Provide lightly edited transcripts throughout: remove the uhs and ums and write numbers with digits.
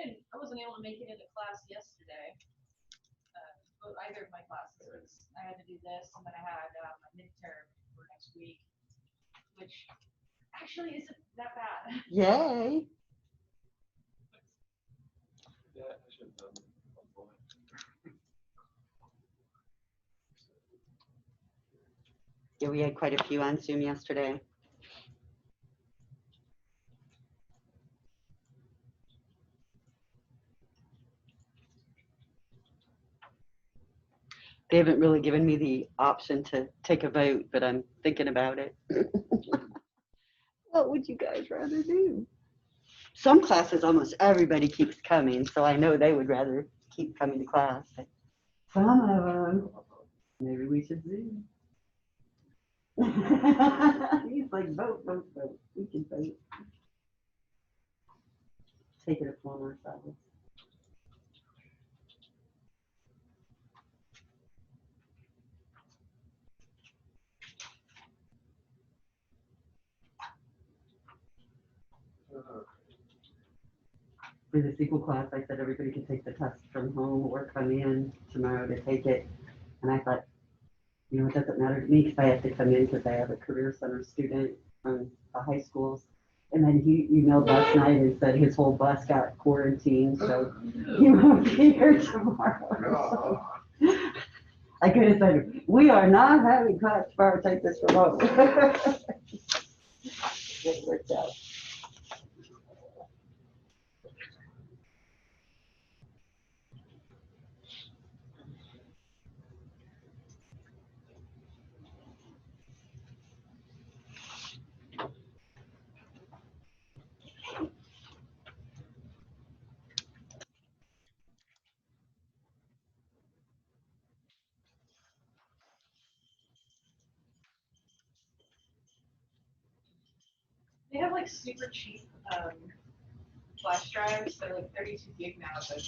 I wasn't able to make it into class yesterday. Either of my classes. I had to do this, and then I had a midterm for next week, which actually isn't that bad. Yay! Yeah, I should have done it. Yeah, we had quite a few on Zoom yesterday. They haven't really given me the option to take a vote, but I'm thinking about it. What would you guys rather do? Some classes, almost everybody keeps coming, so I know they would rather keep coming to class. But some of them, maybe we should Zoom. He's like, vote, vote, vote. We can vote. Take it upon ourselves. For the SQL class, I said everybody could take the test from home or come in tomorrow to take it. And I thought, you know, it doesn't matter to me because I have to come in because I have a Career Center student from the high schools. And then he emailed last night and said his whole bus got quarantined, so he won't be here tomorrow. So I could have said, we are not having class tomorrow, take this remote. It worked out. They have like super cheap flash drives. They're like 32 gig now at the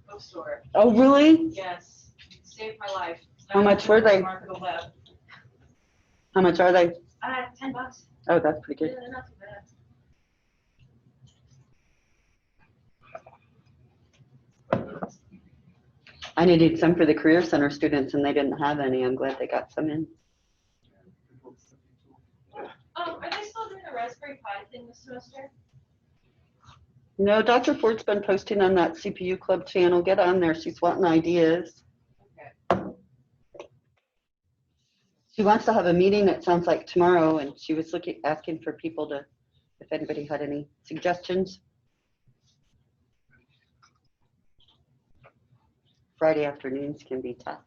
bookstore. Oh, really? Yes, it saved my life. How much were they? Mark of the web. How much are they? $10. Oh, that's pretty Yeah, good. they're not too bad. I needed some for the Career Center students and they didn't have any. I'm glad they got some in. Are they still doing the Raspberry Pi thing this semester? No, Dr. Ford's been posting on that CPU Club channel. Get on there. She's wanting ideas. Okay. She wants to have a meeting, it sounds like tomorrow, and she was asking for people to, if anybody had any suggestions. Friday afternoons can be tough.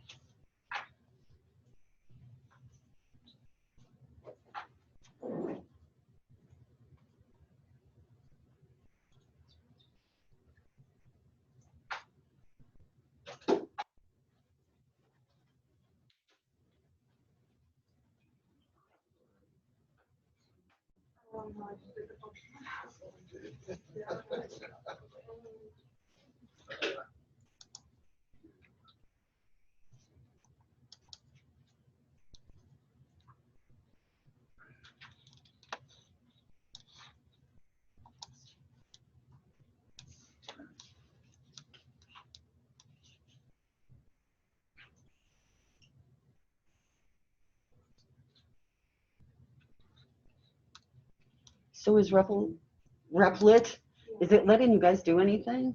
So is Replit, is it letting you guys do anything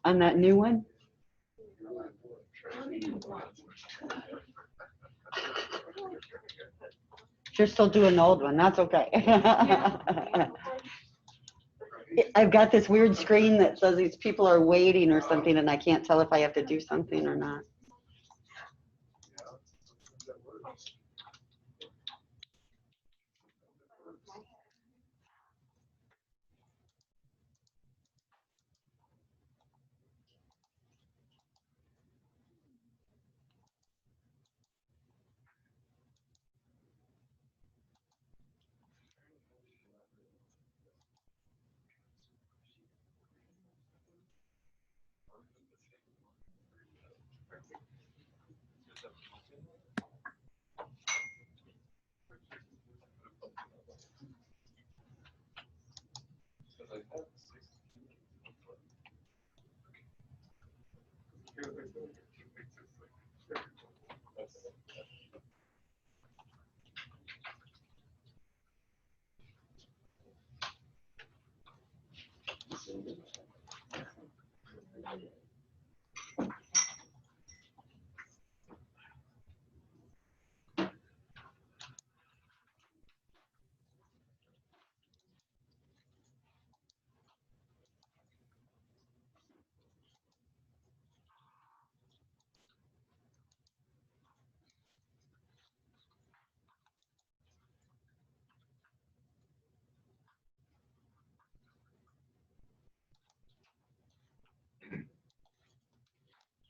on that new one? You're still doing the old one, that's okay. I've got this weird screen that says these people are waiting or something and I can't tell if I have to do something or not.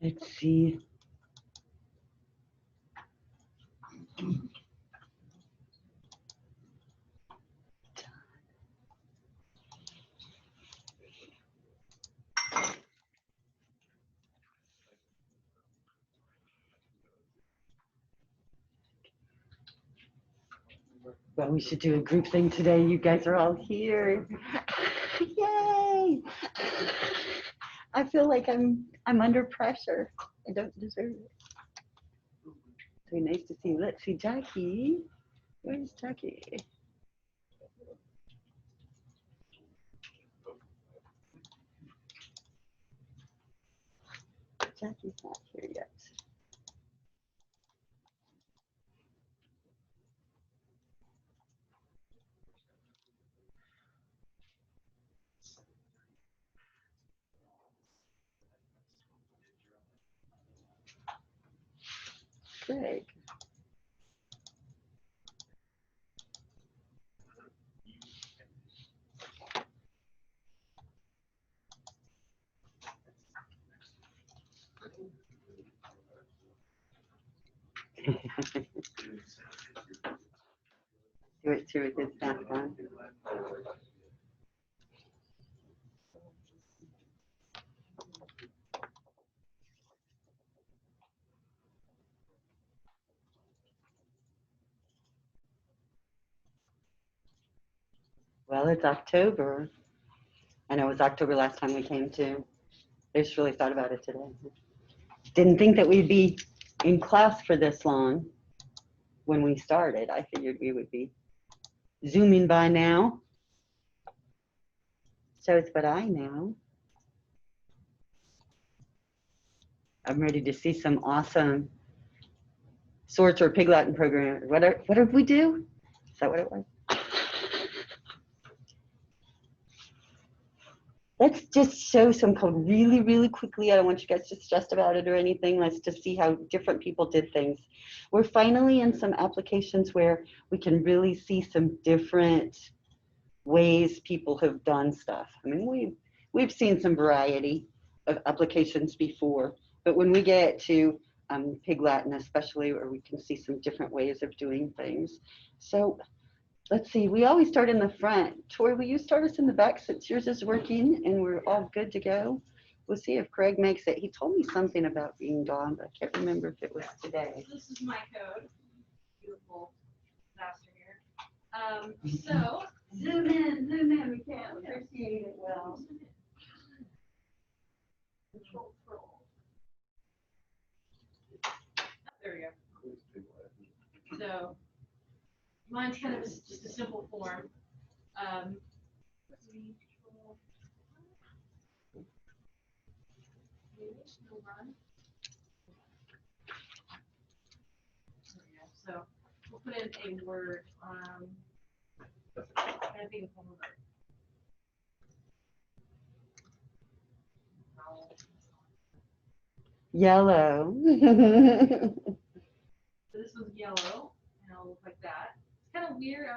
Let's see. Well, we should do a group thing today. You guys are all here. Yay! I feel like I'm under pressure. I don't deserve it. So nice to see you. Let's see, Jackie. Where's Jackie? Jackie's not here yet. Greg. Do it too with his mask on. Well, it's October. I know it was October last time we came to. I just really thought about it today. Didn't think that we'd be in class for this long when we started. I figured we would be zooming by now. Shows what I know. I'm ready to see some awesome sorts or pig Latin program. What did we do? Is that what it was? Let's just show some code really, really quickly. I don't want you guys to stress about it or anything. Let's just see how different people did things. We're finally in some applications where we can really see some different ways people have done stuff. I mean, we've seen some variety of applications before, but when we get to Pig Latin especially, where we can see some different ways of doing things. So let's see, we always start in the front. Tori, will you start us in the back since yours is working and we're all good to go? We'll see if Craig makes it. He told me something about being gone, but I can't remember if it was today. This is my code. Beautiful disaster here. So Zoom in, we can't appreciate it well. Control. There we go. So mine's kind of just a simple form. So we'll put in a word. I think it's one word. Yellow. So this one's yellow, and it'll look like that. It's kind of weird.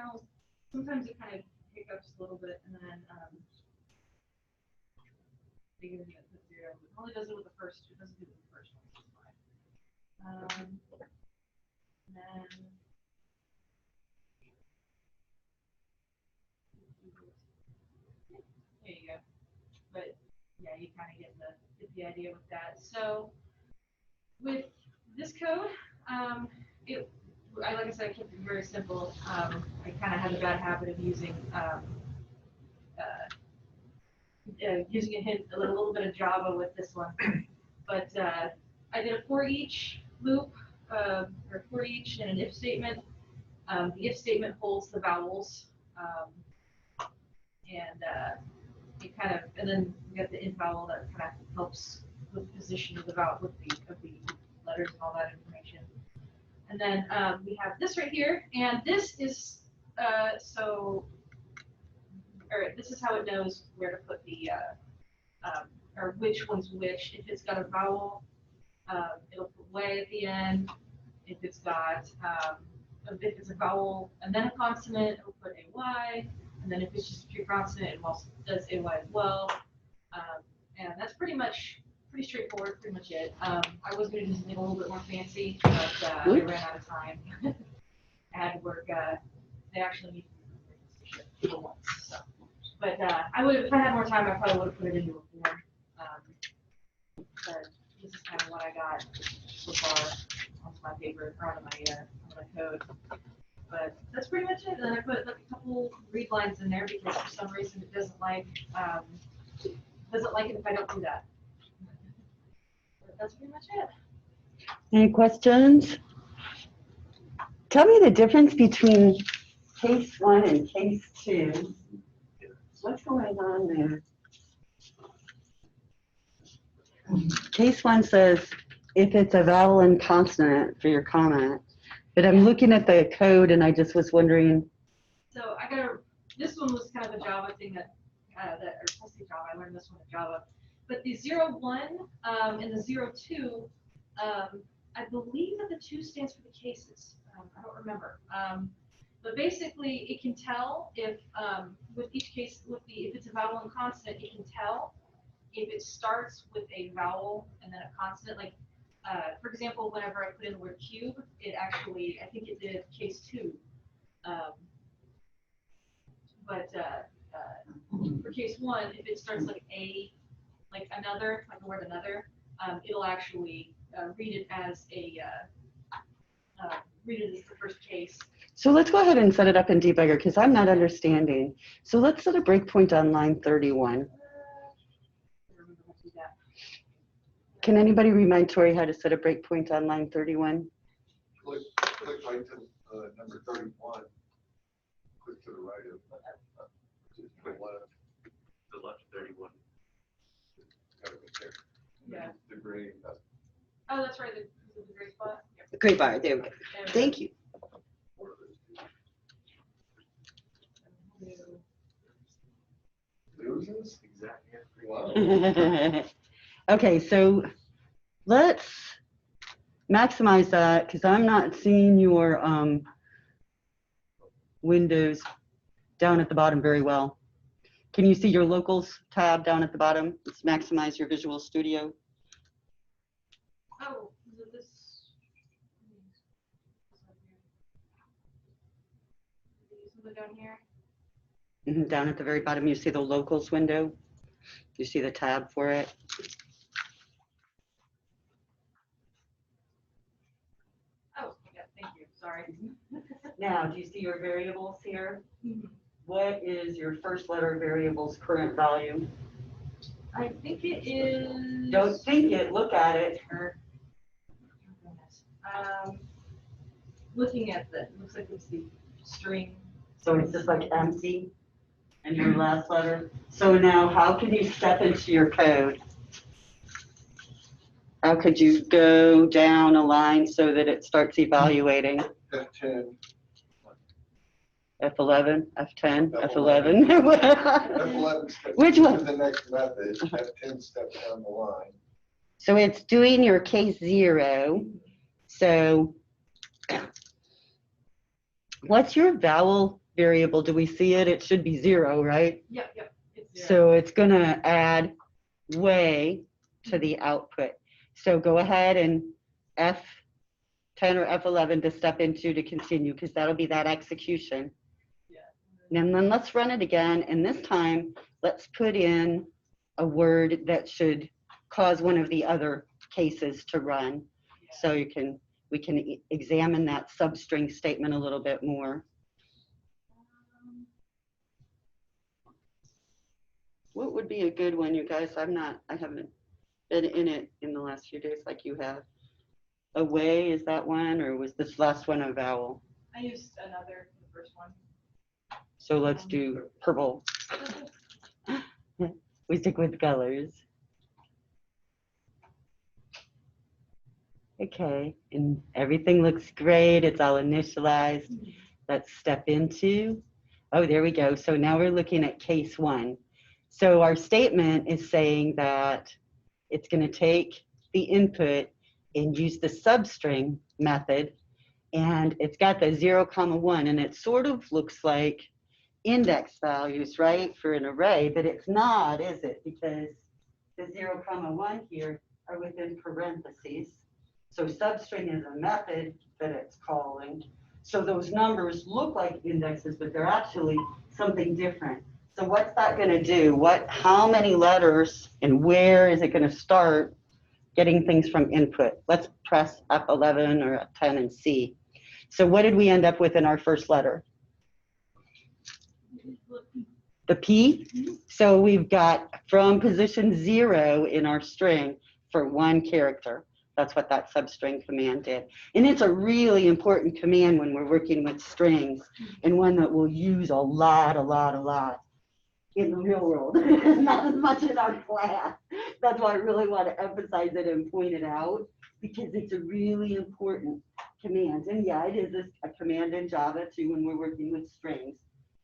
Sometimes it kind of hiccups a little bit, and then it only does it with the first. It doesn't do it with the first one. So it's fine. And then there you go. But yeah, you kind of get the idea with that. So with this code, like I said, I kept it very simple. I kind of had a bad habit of using a little bit of Java with this one. But I did a for each loop, or for each and an if statement. The if statement holds the vowels, and then we got the int vowel that kind of helps with the position of the vowel, of the letters and all that information. And then we have this right here, and this is this is how it knows where to put the or which one's which. If it's got a vowel, it'll put way at the end. If it's got if it's a vowel and then a consonant, it'll put AY. And then if it's just a pure consonant, it also does AY as well. And that's pretty much pretty straightforward, pretty much it. I was going to do something a little bit more fancy, but I ran out of time. I had to work. They actually need to ship for once. So. But I would, if I had more time, I probably would have put it into a form. But this is kind of what I got so far onto my paper, or onto my code. But that's pretty much it. And then I put like a couple read lines in there because for some reason it doesn't like it if I don't do that. But that's pretty much it. Any questions? Tell me the difference between case 1 and case 2. What's going on there? Case 1 says if it's a vowel and consonant for your comment, but I'm looking at the code and I just was wondering. So this one was kind of a Java thing or mostly Java, I learned this one in Java. But the 01 and the 02, I believe that the 2 stands for the cases. I don't remember. But basically it can tell if, with each case, if it's a vowel and consonant, it can tell if it starts with a vowel and then a consonant. Like, for example, whenever I put in the word cube, it actually, I think it did case 2. But for case 1, if it starts like another, like the word another, it'll actually read it as the first case. So let's go ahead and set it up in debugger because I'm not understanding. So let's set a breakpoint on line 31. Can anybody remind Tori how to set a breakpoint on line 31? Click right to number 31. Click to the right of the left. The left 31. Got it right there. Yeah. The gray. Oh, that's right. The gray spot. The gray bar. There we go. Thank you. Loses? Exactly. Wow. Okay, so let's maximize that because I'm not seeing your windows down at the bottom very well. Can you see your locals tab down at the bottom? Let's maximize your Visual Studio. Oh, is it this? Something down here? Down at the very bottom, you see the locals window. You see the tab for it. Oh, yeah, thank you. Sorry. Now, do you see your variables here? Mhm. What is your first letter variable's current value? I think it is. Don't think it, look at it. Looking at the, looks like it's the string. So it's just like empty and your last letter. So now how can you step into your code? How could you go down a line so that it starts evaluating? F10. F11, F10, F11. F11. F11 steps Which one? to the next method. F10 steps down the line. So it's doing your case 0. So what's your vowel variable? Do we see it? It should be 0, right? Yep. It's 0. So it's going to add way to the output. So go ahead and F10 or F11 to step into to continue because that'll be that execution. Yeah. And then let's run it again. And this time, let's put in a word that should cause one of the other cases to run. Yeah. So we can examine that substring statement a little bit more. What would be a good one, you guys? I haven't been in it in the last few days like you have. Away, is that one, or was this last one a vowel? I used another, the first one. So let's do purple. We stick with colors. Okay, and everything looks great. It's all initialized. Let's step into, oh, there we go. So now we're looking at case 1. So our statement is saying that it's going to take the input and use the substring method, and it's got the 0, 1, and it sort of looks like index values, right, for an array, but it's not, is it? Because the 0, 1 here are within parentheses. So substring is a method that it's calling. So those numbers look like indexes, but they're actually something different. So what's that going to do? How many letters and where is it going to start getting things from input? Let's press F11 or F10 and see. So what did we end up with in our first letter? The P. So we've got from position 0 in our string for 1 character. That's what that substring command did. And it's a really important command when we're working with strings, and one that we'll use a lot in the real world. Not as much in our class. That's why I really want to emphasize it and point it out, because it's a really important command. And yeah, it is a command in Java too when we're working with strings.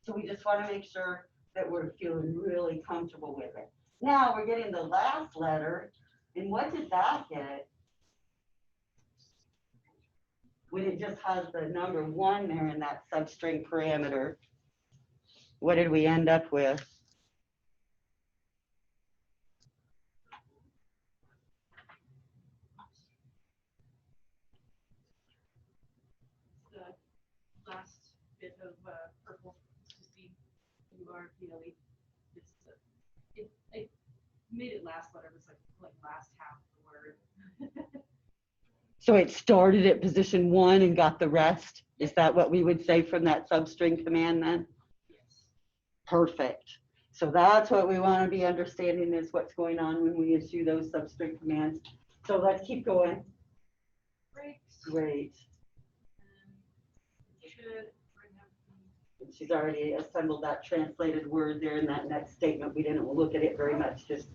So we just want to make sure that we're feeling really comfortable with it. Now we're getting the last letter, and what did that get? When it just has the number 1 there in that substring parameter, what did we end up with? The last bit of purple, just the URPLE. It made it last letter, was like last half of the word. So it started at position 1 and got the rest? Is that what we would say from that substring command then? Yes. Perfect. So that's what we want to be understanding, is what's going on when we issue those substring commands. So let's keep going. Great. Should bring up And she's already assembled that translated word there in that next statement. We didn't look at it very much, just,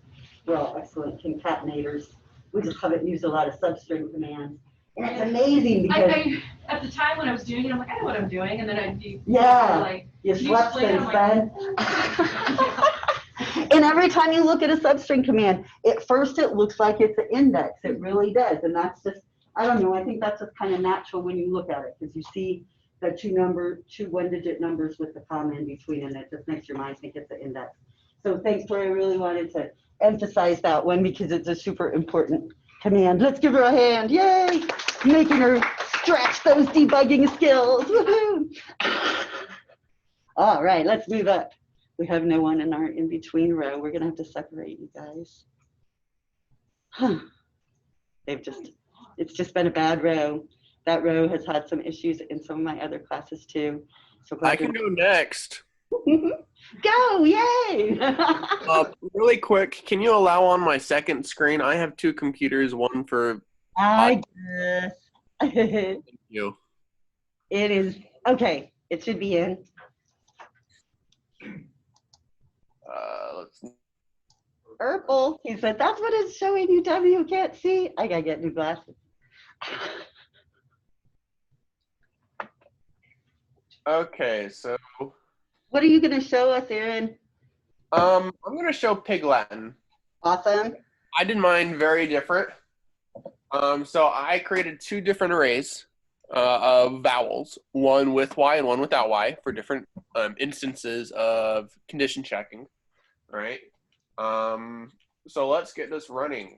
well, excellent concatenators. We just haven't used a lot of substring commands. And it's amazing because at the time when I was doing it, I'm like, I know what I'm doing, and then I'd be like, you slept since then. And every time you look at a substring command, at first it looks like it's an index. It really does, and that's just, I don't know. I think that's just kind of natural when you look at it, because you see the two one-digit numbers with the comma in between, and it just makes your mind think it's an index. So thanks, Tori. I really wanted to emphasize that one because it's a super important command. Let's give her a hand. Yay! Making her stretch those debugging skills. Woohoo! All right, let's move up. We have no one in our in-between row. We're gonna have to separate you guys. Huh. It's just been a bad row. That row has had some issues in some of my other classes too. So I can go next. Go, yay! Really quick, can you allow on my second screen? I have 2 computers, one for... I guess. Thank you. It is, okay, it should be in. Let's... Purple, he said, that's what it's showing you, W, can't see. I gotta get new glasses. Okay, so... What are you gonna show us, Aaron? I'm gonna show Pig Latin. Awesome. I did mine very different. So I created 2 different arrays of vowels, one with Y and one without Y, for different instances of condition checking. All right. So let's get this running.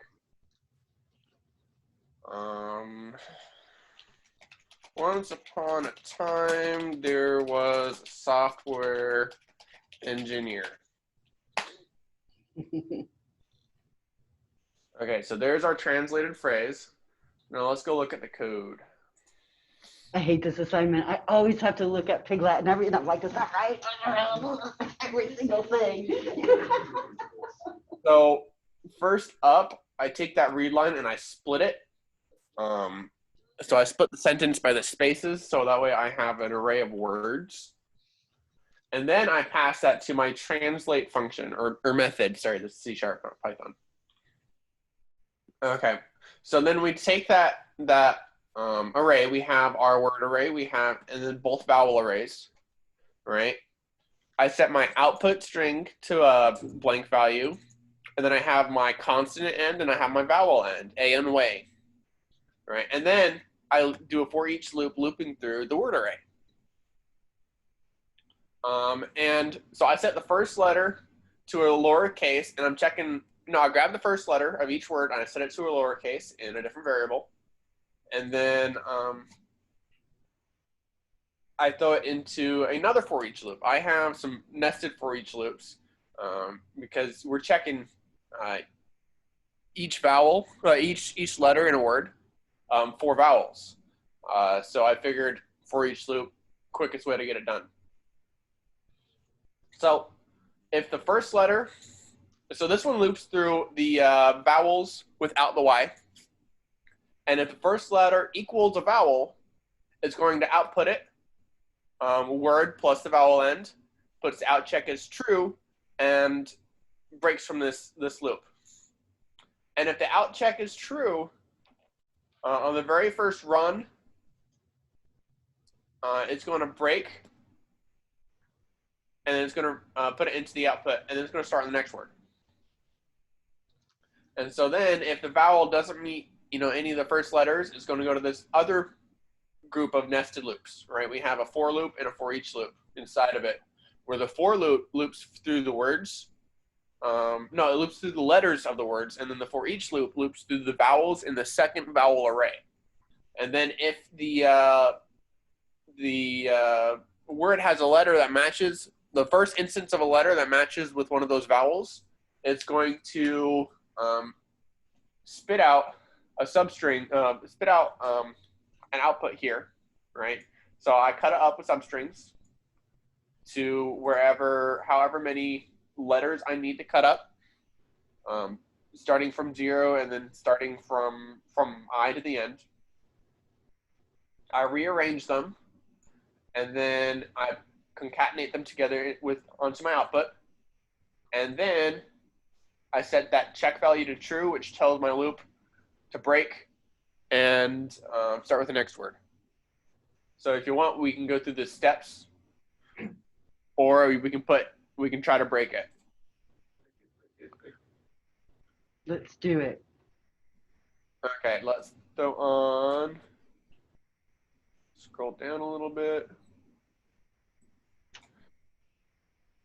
Once upon a time, there was a software engineer. Okay, so there's our translated phrase. Now let's go look at the code. I hate this assignment. I always have to look at Pig Latin. I'm like, is that right? Every single thing. So first up, I take that read line and I split it. So I split the sentence by the spaces, so that way I have an array of words. And then I pass that to my translate function, or method, sorry, this is C#, not Python. Okay, so then we take that array, we have our word array, and then both vowel arrays, right? I set my output string to a blank value, and then I have my consonant end and I have my vowel end, A and way, right? And then I do a for each loop looping through the word array. And so I set the first letter to a lowercase, and I'm checking I grab the first letter of each word and I set it to a lowercase in a different variable. And then I throw it into another for each loop. I have some nested for each loops because we're checking each vowel, each letter in a word for vowels. So I figured for each loop, quickest way to get it done. So if the first letter, so this one loops through the vowels without the Y. And if the first letter equals a vowel, it's going to output it, word plus the vowel end, puts the out check as true, and breaks from this loop. And if the out check is true, on the very first run, it's going to break, and then it's going to put it into the output, and then it's going to start on the next word. And so then if the vowel doesn't meet any of the first letters, it's going to go to this other group of nested loops, right? We have a for loop and a for each loop inside of it, where the for loop loops through the words. No, it loops through the letters of the words, and then the for each loop loops through the vowels in the second vowel array. And then if the word has a letter that matches, the first instance of a letter that matches with one of those vowels, it's going to spit out a substring, spit out an output here, right? So I cut it up with substrings to however many letters I need to cut up, starting from 0 and then starting from I to the end. I rearrange them, and then I concatenate them together onto my output, and then I set that check value to true, which tells my loop to break and start with the next word. So if you want, we can go through the steps, or we can try to break it. Let's do it. Okay, let's throw on. Scroll down a little bit.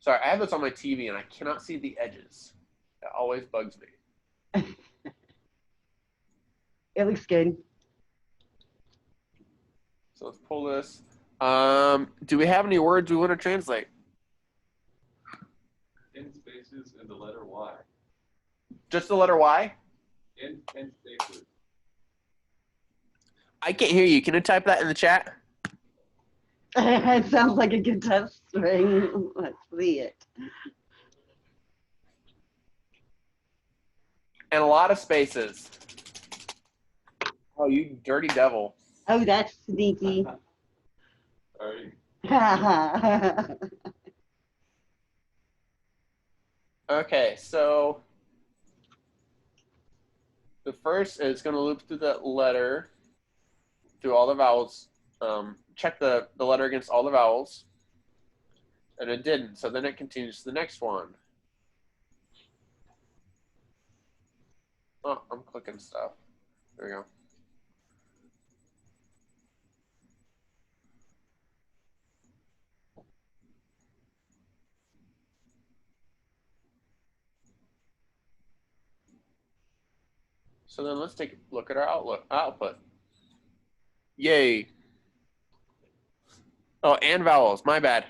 Sorry, I have this on my TV and I cannot see the edges. That always bugs me. It looks good. So let's pull this. Do we have any words we want to translate? In spaces and the letter Y. Just the letter Y? In spaces. I can't hear you. Can you type that in the chat? It sounds like a good test string. Let's see it. And a lot of spaces. Oh, you dirty devil. Oh, that's sneaky. Sorry. Okay, so the first is going to loop through that letter, through all the vowels, check the letter against all the vowels, and it didn't. So then it continues to the next one. Oh, I'm clicking stuff. There we go. So then let's take a look at our output. Yay. Oh, and vowels, my bad.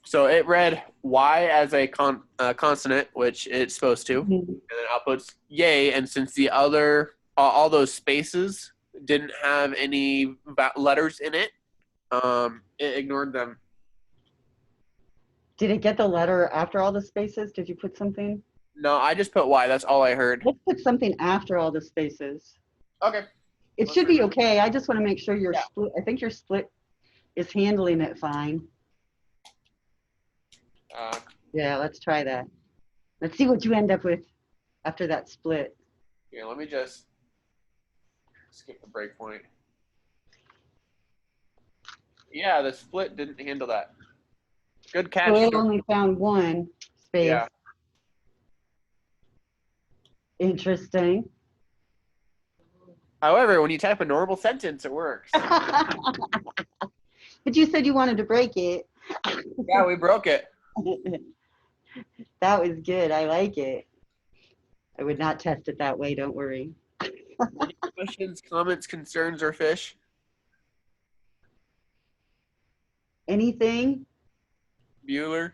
So it read Y as a consonant, which it's supposed to, and then outputs yay. And since the other, all those spaces didn't have any letters in it, it ignored them. Did it get the letter after all the spaces? Did you put something? No, I just put Y. That's all I heard. Let's put something after all the spaces. Okay. It should be okay. I just want to make sure your split, I think your split is handling it fine. Yeah, let's try that. Let's see what you end up with after that split. Here, let me just skip the breakpoint. Yeah, the split didn't handle that. Good catch. So it only found one space. Yeah. Interesting. However, when you type a normal sentence, it works. But you said you wanted to break it. Yeah, we broke it. That was good. I like it. I would not test it that way. Don't worry. Any questions, comments, concerns, or fish? Anything? Bueller?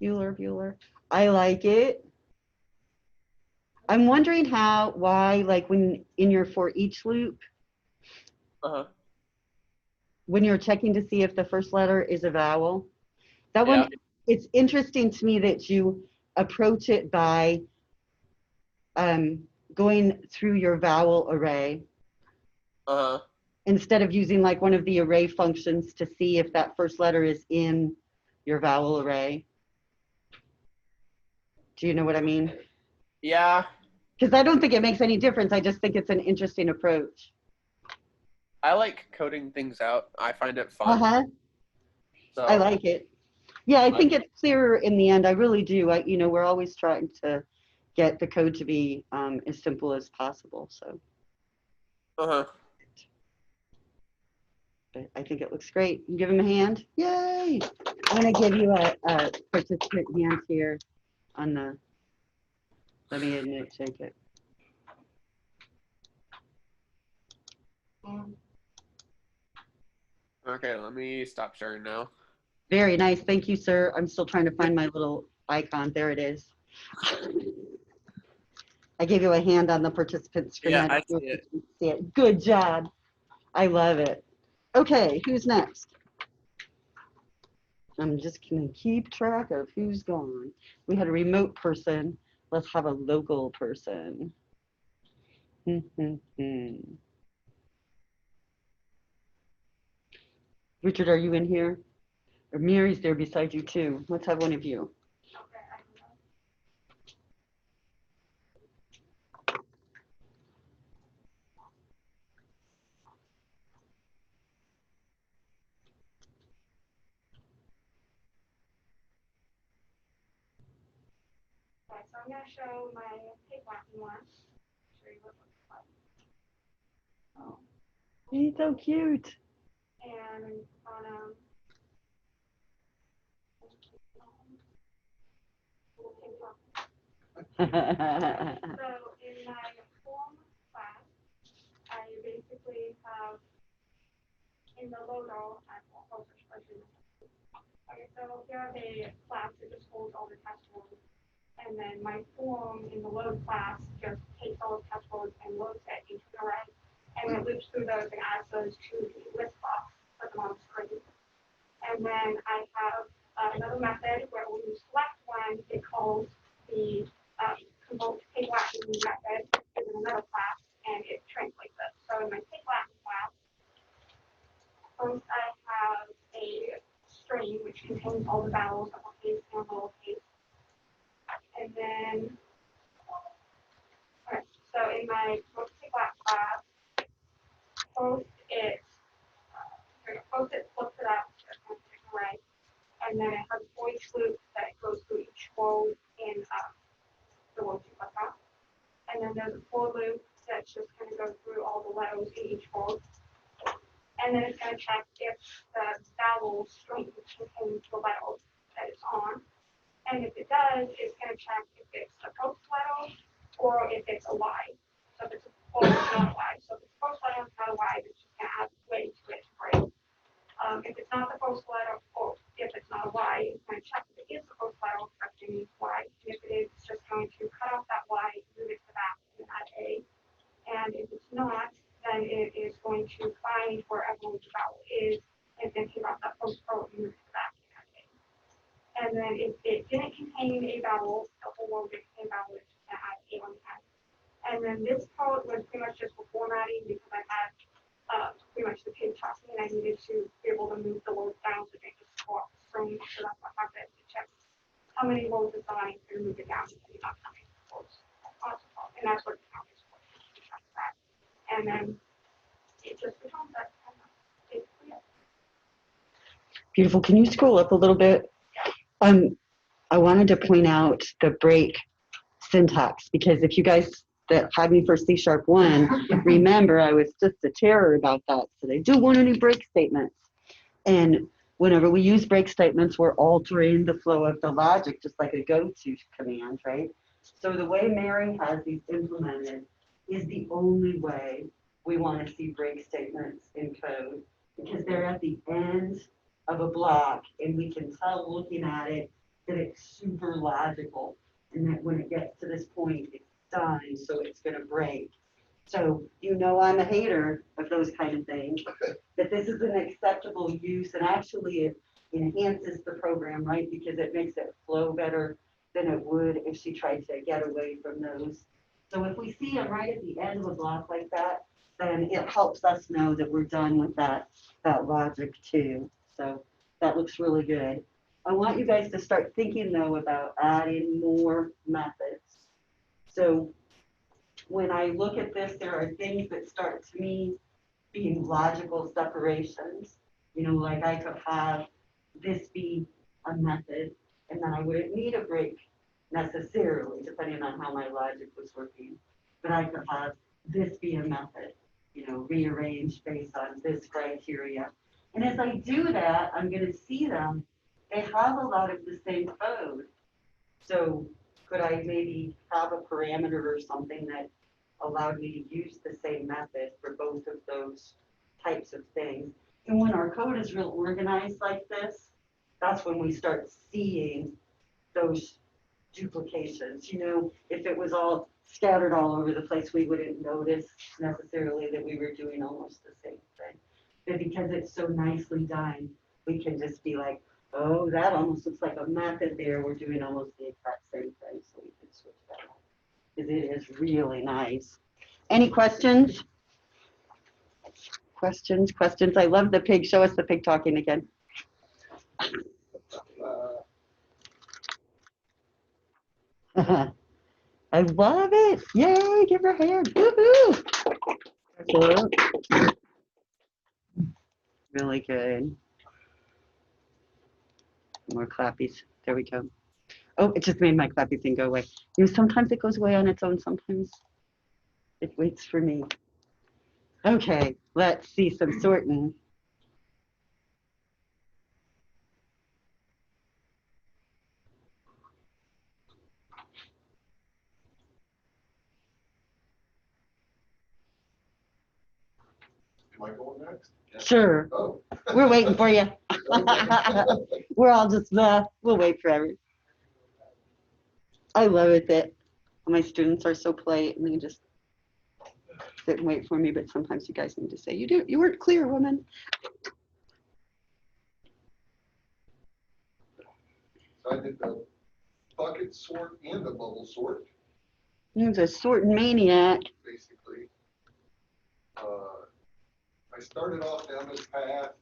Bueller. I like it. I'm wondering why, like when in your for each loop, Uh-huh. when you're checking to see if the first letter is a vowel, that Yeah. one, it's interesting to me that you approach it by going through your vowel array Uh-huh. instead of using like one of the array functions to see if that first letter is in your vowel array. Do you know what I mean? Yeah. Because I don't think it makes any difference. I just think it's an interesting approach. I like coding things out. I find it fun. Uh-huh. So, I like it. Yeah, I think it's clearer in the end. I really do. We're always trying to get the code to be as simple as possible. So uh-huh. but I think it looks great. You give him a hand. Yay! I'm going to give you a participant hand here on the, let me admit, shake it. Okay, let me stop sharing now. Very nice. Thank you, sir. I'm still trying to find my little icon. There it is. I gave you a hand on the participant screen. Yeah, I don't know see if it. you can see it. Good job. I love it. Okay, who's next? I'm just going to keep track of who's gone. We had a remote person. Let's have a local person. Richard, are you in here? Or Mary's there beside you too. Let's have one of you. Okay, so I'm going to show my pig wapping one. Show you what it looks like. Oh. He's so cute. And on so in my form class, I basically have in the logo, okay, so here are the class that just holds all the test words. And then my form in the load class just takes all the test words and loads it into the array. And it loops through those and adds those to the list box, put them on the screen. And then I have another method where when you select one, it calls the convert pig Latin method in another class, and it translates it. So in my pig Latin class, first I have a string which contains all the vowels, uppercase and lowercase. And then, okay, so in my pig Latin class, first it flips it up to a different array. And then it has a for each loop that goes through each word in the word you click on. And then there's a for loop that's just going to go through all the letters in each word. And then it's going to check if the vowel string contains the letters that it's on. And if it does, it's going to check if it's a post letter or if it's a Y. So if it's a post, not a Y. So if it's a post letter, it's not a Y, it's just going to add way to it to break. If it's not the post letter, or if it's not a Y, it's going to check if it is the post letter, correcting Y. And if it is, it's just going to cut off that Y, move it to the back, and add A. And if it's not, then it is going to find wherever the vowel is, and then take off that post letter and move it to the back and add A. And then if it didn't contain a vowel, the whole word didn't contain a vowel, it's just going to add A on the end. And then this code was pretty much just for formatting because I had pretty much the pig tossing, and I needed to be able to move the words down so they just go off the screen. So that's what happened. It checks how many words it's on and move it down depending on how many words that's on. And that's what the count is for. That. And then it just becomes that. Beautiful. Can you scroll up a little bit? I wanted to point out the break syntax because if you guys that had me for C#1, remember I was just a terror about that. So they do want any break statements. And whenever we use break statements, we're altering the flow of the logic, just like a go-to command, right? So the way Mary has these implemented is the only way we want to see break statements in code, because they're at the end of a block, and we can tell looking at it that it's super logical, and that when it gets to this point, it's done, so it's going to break. So I'm a hater of those kind of things, but this is an acceptable use, and actually it enhances the program, right? Because it makes it flow better than it would if she tried to get away from those. So if we see them right at the end of a block like that, then it helps us know that we're done with that logic too. So that looks really good. I want you guys to start thinking though about adding more methods. So when I look at this, there are things that start to me being logical separations. Like I could have this be a method, and then I wouldn't need a break necessarily, depending on how my logic was working. But I could have this be a method, rearranged based on this criteria. And as I do that, I'm going to see them. They have a lot of the same code. So could I maybe have a parameter or something that allowed me to use the same method for both of those types of things? And when our code is real organized like this, that's when we start seeing those duplications. If it was all scattered all over the place, we wouldn't notice necessarily that we were doing almost the same thing. But because it's so nicely done, we can just be like, oh, that almost looks like a method there. We're doing almost the exact same thing, so we can switch that up. Because it is really nice. Any questions? Questions? I love the pig. Show us the pig talking again. I love it. Yay, give her a hand. Woohoo! Really good. More clappies. There we go. Oh, it just made my clappy thing go away. Sometimes it goes away on its own. Sometimes it waits for me. Okay, let's see some sorting. Am I going next? Sure. Oh. We're waiting for you. We're all just, we'll wait forever. I love it that my students are so polite and they just sit and wait for me, but sometimes you guys need to say, you weren't clear, woman. So I did the bucket sort and the bubble sort, You're a sorting maniac. basically. I started off down this path,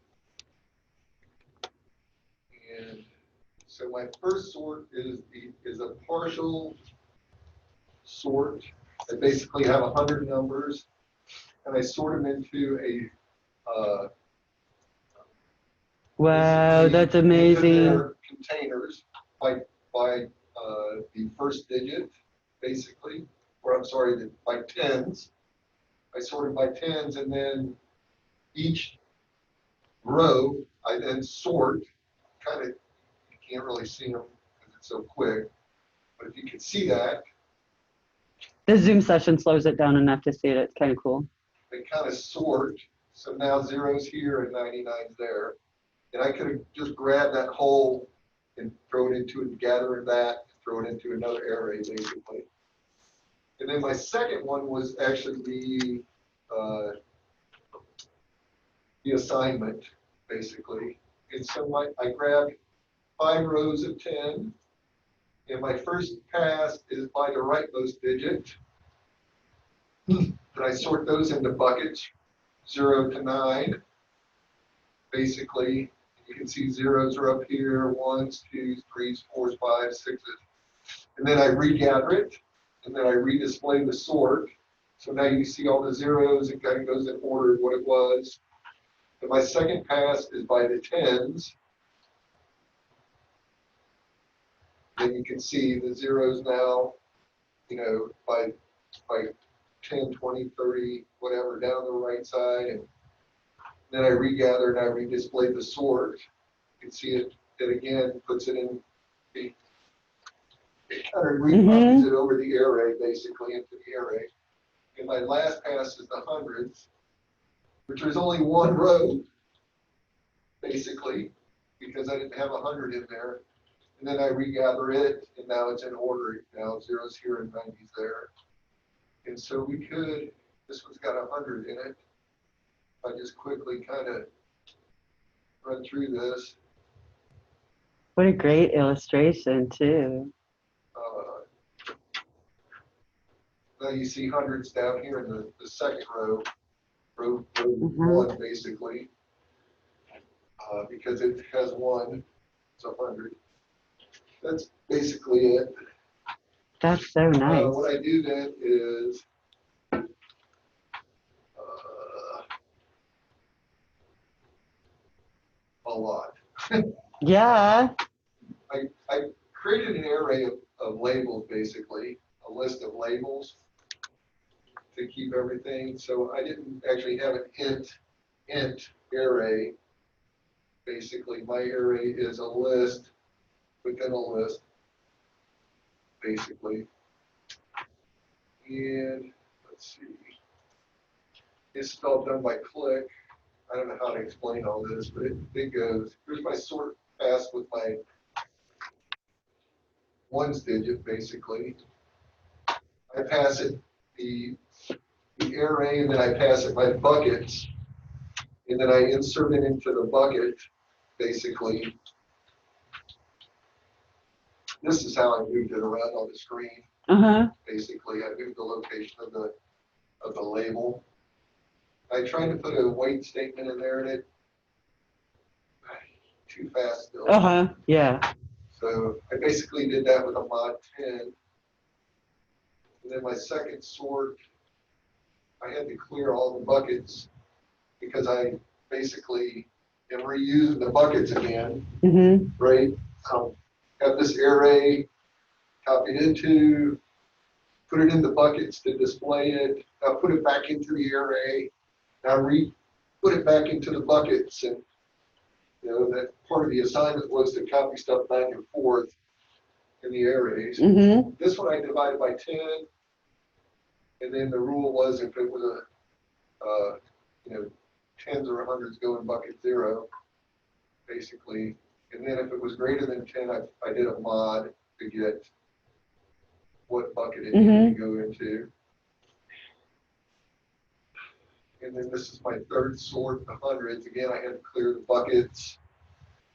and so my first sort is a partial sort. I basically have 100 numbers, and I sort them into a Wow, that's amazing. into their containers by the first digit, basically, or I'm sorry, by tens. I sort them by tens, and then each row I then sort. Kind of, you can't really see them because it's so quick, but if you can see that, The Zoom session slows it down enough to see it. It's kind of cool. they kind of sort. So now 0's here and 99's there. And I could have just grabbed that whole and throw it into it, gather that, throw it into another array, basically. And then my second one was actually the assignment, basically. And so I grabbed 5 rows of 10, and my first pass is by the rightmost digit. Then I sort those into buckets, 0 to 9. Basically, you can see 0s are up here, 1s, 2s, 3s, 4s, 5s, 6s. And then I regather it, and then I redisplay the sort. So now you see all the 0s, it kind of goes in order of what it was. And my second pass is by the 10s. And you can see the 0s now, by 10, 20, 30, whatever, down the right side. And then I regather and I redisplay the sort. can see it, it again puts it in the, it kind of recopies it over the array, basically into the array. And my last pass is the hundreds, which was only one row, basically, because I didn't have 100 in there. And then I regather it, and now it's in order. Now zeros here and 90s there. And so we could, this one's got 100 in it. I just quickly kind of run through this. What a great illustration, too. Now you see hundreds down here in the second row, row 1 basically, because it has 1, it's 100. That's basically it. That's so nice. What I do then is a lot. Yeah. I created an array of labels, basically, a list of labels to keep everything. So I didn't actually have an int array. Basically, my array is a list within a list, basically. And let's see, this is all done by click. I don't know how to explain all this, but it goes, here's my sort pass with my ones digit, basically. I pass it the array, and then I pass it my buckets, and then I insert it into the bucket, basically. This is how I moved it around on the screen. Basically, I moved the location of the label. I tried to put a wait statement in there, and it too fast still. Yeah. So I basically did that with a mod 10. And then my second sort, I had to clear all the buckets because I basically am reusing the buckets again, right? Have this array copied into, put it in the buckets to display it. Now put it back into the array. Now put it back into the buckets. And you know that part of the assignment was to copy stuff back and forth in the arrays. This one I divided by 10. And then the rule was if it was a, tens or hundreds go in bucket 0, basically. And then if it was greater than 10, I did a mod to get what bucket it needed to go into. And then this is my third sort, the hundreds. Again, I had to clear the buckets,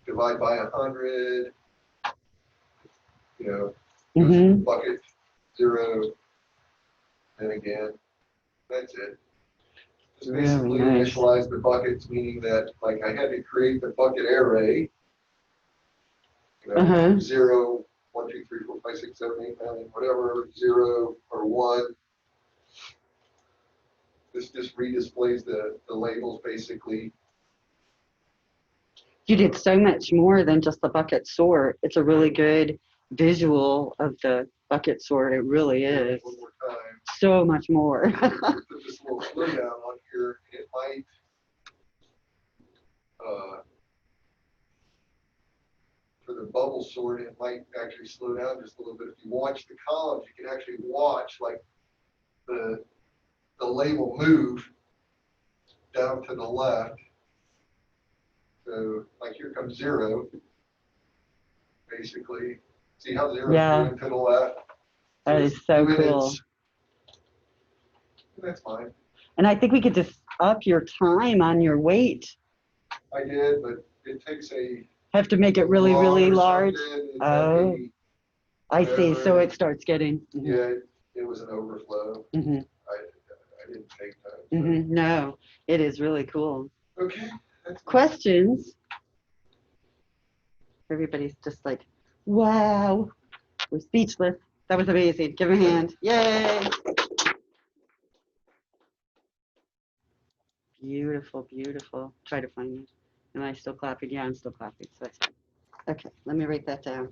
divide by 100, go through bucket 0, and again, that's it. Just basically initialize the buckets, meaning that like I had to create the bucket array, 0, 1, 2, 3, 4, 5, 6, 7, 8, 9, whatever, 0 or 1. This just redisplays the labels basically. You did so much more than just the bucket sort. It's a really good visual of the bucket sort. It really is. One more time. So much more. Put this little slow down on here. It might for the bubble sort, it might actually slow down just a little bit. If you watch the columns, you can actually watch like the label move down to the left. So like here comes 0, basically. See how 0 is moving to the left? That is so cool. That's fine. And I think we could just up your time on your weight. I did, but it takes a... Have to make it really, really large? Oh, I see. So it starts getting... Yeah, it was an overflow. I didn't take that. No, it is really cool. Okay. Questions? Everybody's just like, wow. We're speechless. That was amazing. Give him a hand. Yay. Beautiful, beautiful. Try to find it. Am I still clapping? Yeah, I'm still clapping. So that's fine. Okay, let me write that down.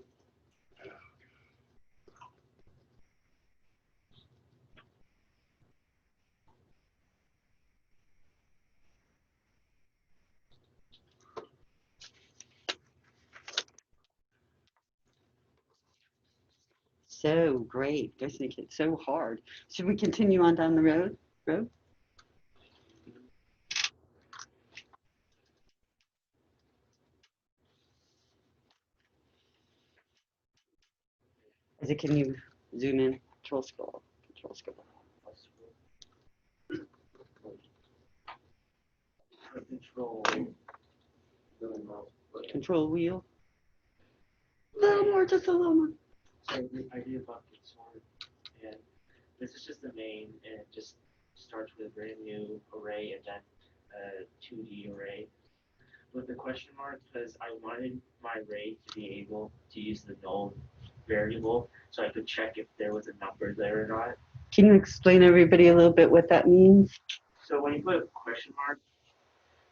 so great. Just make it so hard. Should we continue on down the road? As it, can you zoom in? Control scroll. Control scroll. Control wheel. A little more, just a little more. So the idea of bucket sort, and this is just the main, and it just starts with a brand new array and then a 2D array with the question mark, because I wanted my array to be able to use the null variable so I could check if there was a number there or not. Can you explain everybody a little bit what that means? So when you put a question mark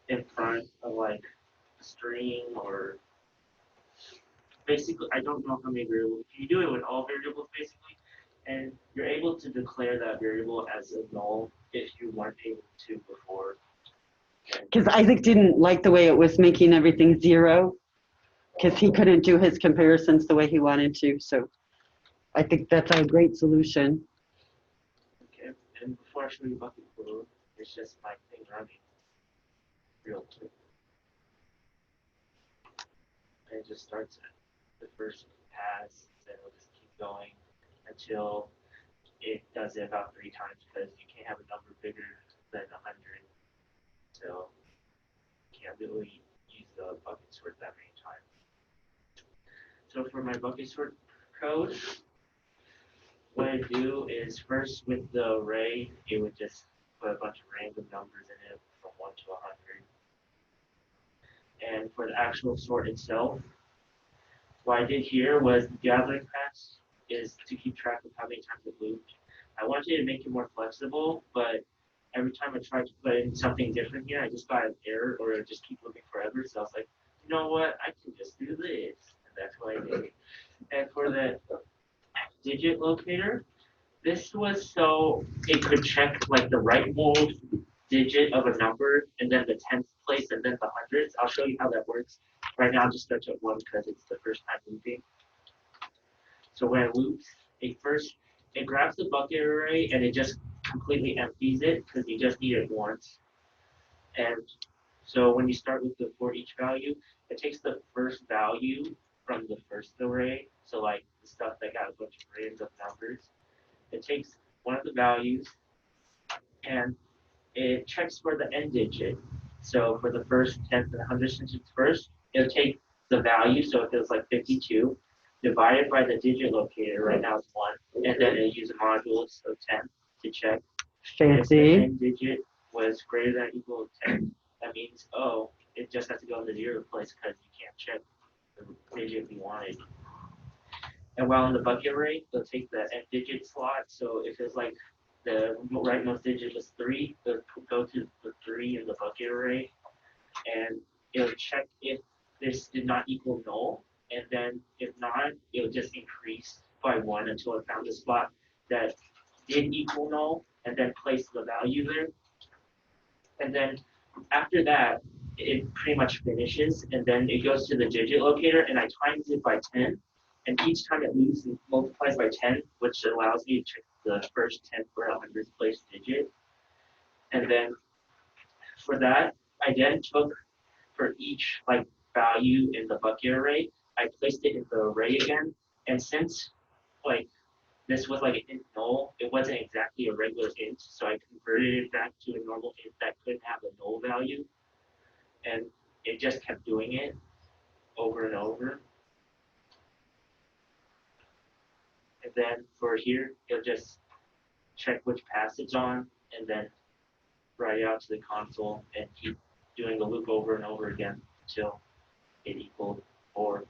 in front of like a string or basically, I don't know how many variables, you do it with all variables basically, and you're able to declare that variable as a null if you weren't able to before. Because Isaac didn't like the way it was making everything 0, because he couldn't do his comparisons the way he wanted to. So I think that's a great solution. Okay, and before I show you bucket code, it's just my thing running real quick. And it just starts at the first pass, then it'll just keep going until it does it about 3 times, because you can't have a number bigger than 100. So you can't really use the bucket sort that many times. So for my bucket sort code, what I do is first with the array, it would just put a bunch of random numbers in it from 1 to 100. And for the actual sort itself, what I did here was the gathering pass is to keep track of how many times it looped. I wanted to make it more flexible, but every time I tried to put in something different here, I just got an error or it just keep looping forever. So I was like, you know what, I can just do this. And that's what I did. And for the digit locator, this was so it could check like the rightmost digit of a number and then the 10th place and then the hundreds. I'll show you how that works. Right now, I'll just start at 1 because it's the first time looping. So when it loops, it grabs the bucket array and it just completely empties it because you just need it once. And so when you start with the for each value, it takes the first value from the first array. So like the stuff that got a bunch of random numbers. It takes one of the values and it checks for the end digit. So for the first 10th and 100th digits first, it'll take the value, so if it was like 52, divided by the digit locator, right now it's 1, and then it'll use a module, so 10, to check. If the end digit was greater than or equal to 10, that means, oh, it just has to go in the 0 place because you can't check the digit we wanted. And while in the bucket array, it'll take the end digit slot, so if it's like the rightmost digit was 3, it'll go to the 3 in the bucket array, and it'll check if this did not equal null, and then if not, it'll just increase by 1 until it found a spot that did equal null, and then place the value there. And then after that, it pretty much finishes, and then it goes to the digit locator, and I times it by 10, and each time it loops, it multiplies by 10, which allows me to check the first 10th or 100th place digit. And then for that, I then took for each like value in the bucket array, I placed it in the array again. And since like this was like an int null, it wasn't exactly a regular int, so I converted it back to a normal int that couldn't have a null value. And it just kept doing it over and over. And then for here, it'll just check which pass it's on and then write it out to the console and keep doing the loop over and over again until it equaled 4.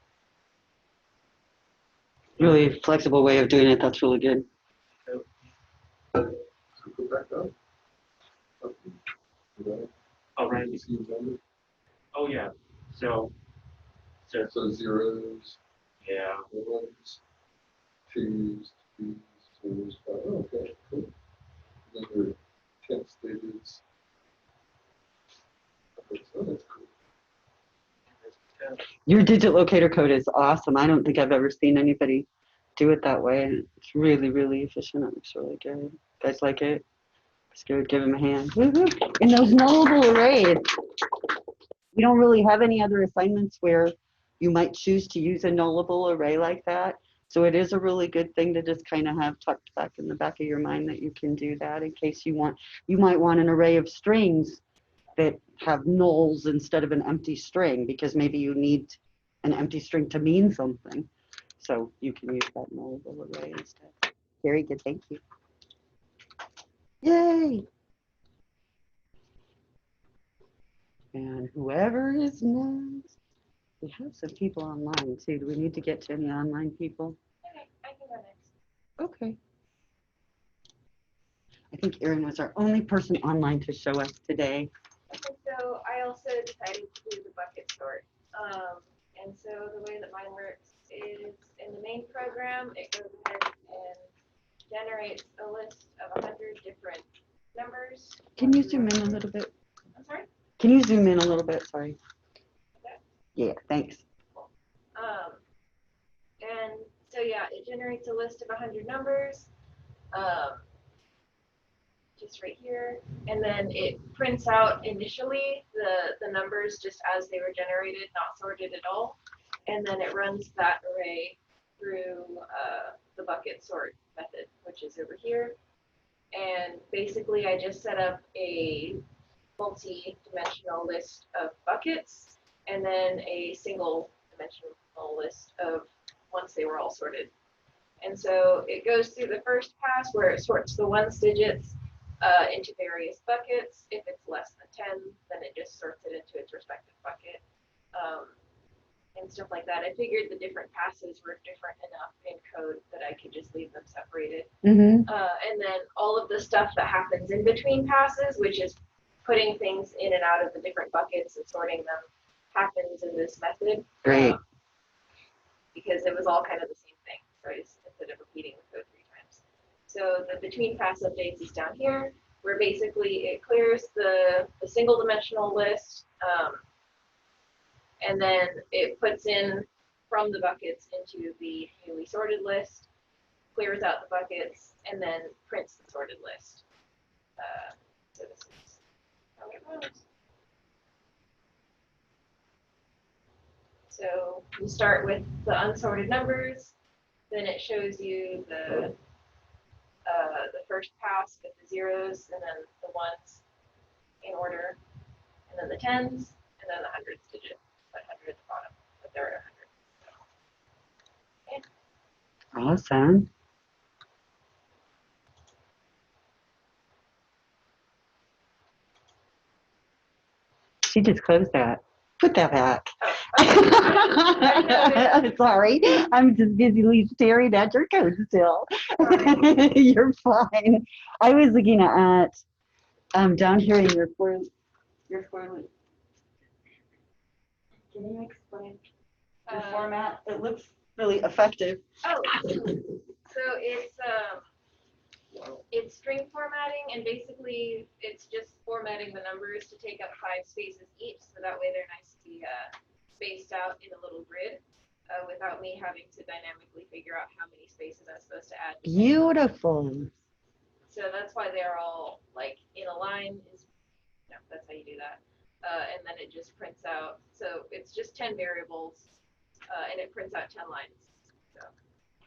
Really flexible way of doing it. That's really good. So go back up. Oh, right. Oh, yeah. So zeros, yeah. ones, twos, fours, 5. Oh, okay, cool. Then your 10th digits. Oh, that's cool. Your digit locator code is awesome. I don't think I've ever seen anybody do it that way. And it's really, really efficient. It looks really good. You guys like it? It's good. Give him a hand. Woo-hoo. In those nullable arrays, we don't really have any other assignments where you might choose to use a nullable array like that. So it is a really good thing to just kind of have tucked back in the back of your mind that you can do that in case you might want an array of strings that have nulls instead of an empty string because maybe you need an empty string to mean something. So you can use that nullable array instead. Very good, thank you. Yay! And whoever is next, we have some people online too. Do we need to get to any online people? Okay, I can go next. Okay. I think Erin was our only person online to show us today. Okay, so I also decided to do the bucket sort. And so the way that mine works is in the main program, it goes ahead and generates a list of 100 different numbers. Can you zoom in a little bit? I'm sorry? Can you zoom in a little bit? Sorry. Okay. Yeah, thanks. And so yeah, it generates a list of 100 numbers. Just right here, and then it prints out initially the numbers just as they were generated, not sorted at all, and then it runs that array through the bucket sort method, which is over here. And basically, I just set up a multi-dimensional list of buckets, and then a single-dimensional list of once they were all sorted. And so it goes through the first pass where it sorts the ones digits into various buckets. If it's less than 10, then it just sorts it into its respective bucket, and stuff like that. I figured the different passes were different enough in code that I could just leave them separated. And then all of the stuff that happens in between passes, which is putting things in and out of the different buckets and sorting them, happens in this method. Great. Because it was all kind of the same thing, so I just, instead of repeating the code 3 times. So the between pass updates is down here, where basically it clears the single dimensional list, and then it puts in from the buckets into the newly sorted list, clears out the buckets, and then prints the sorted list. So this is how it goes. So you start with the unsorted numbers, then it shows you the first pass with the zeros, and then the ones in order, and then the tens, and then the hundreds digit, but 100 at the bottom, but they're at 100. So, yeah. Awesome. She just closed that. Put that back. Sorry, I'm just busily staring at your code still. You're fine. I was looking at down here in your for loop. Can you explain your format? It looks really effective. Oh, so it's string formatting, and basically it's just formatting the numbers to take up 5 spaces each, so that way they're nicely spaced out in a little grid, without me having to dynamically figure out how many spaces I'm supposed to add. Beautiful. So that's why they're all like in a line. That's how you do that. And then it just prints out. So it's just 10 variables, and it prints out 10 lines. So.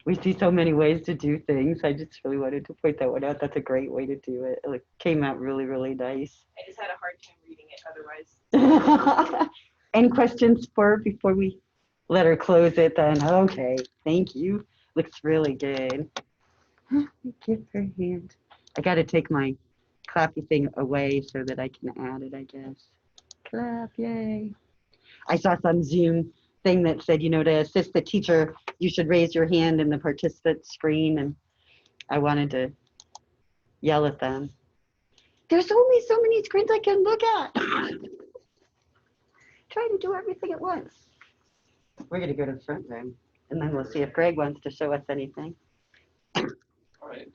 We see so many ways to do things. I just really wanted to point that one out. That's a great way to do it. It came out really, really nice. I just had a hard time reading it otherwise. Any questions before we let her close it then? Okay, thank you. Looks really good. Give her a hand. I got to take my clappy thing away so that I can add it, I guess. Clap, yay. I saw some Zoom thing that said, to assist the teacher, you should raise your hand in the participant screen, and I wanted to yell at them. There's only so many screens I can look at. Trying to do everything at once. We're going to go to the front room, and then we'll see if Greg wants to show us anything. All right.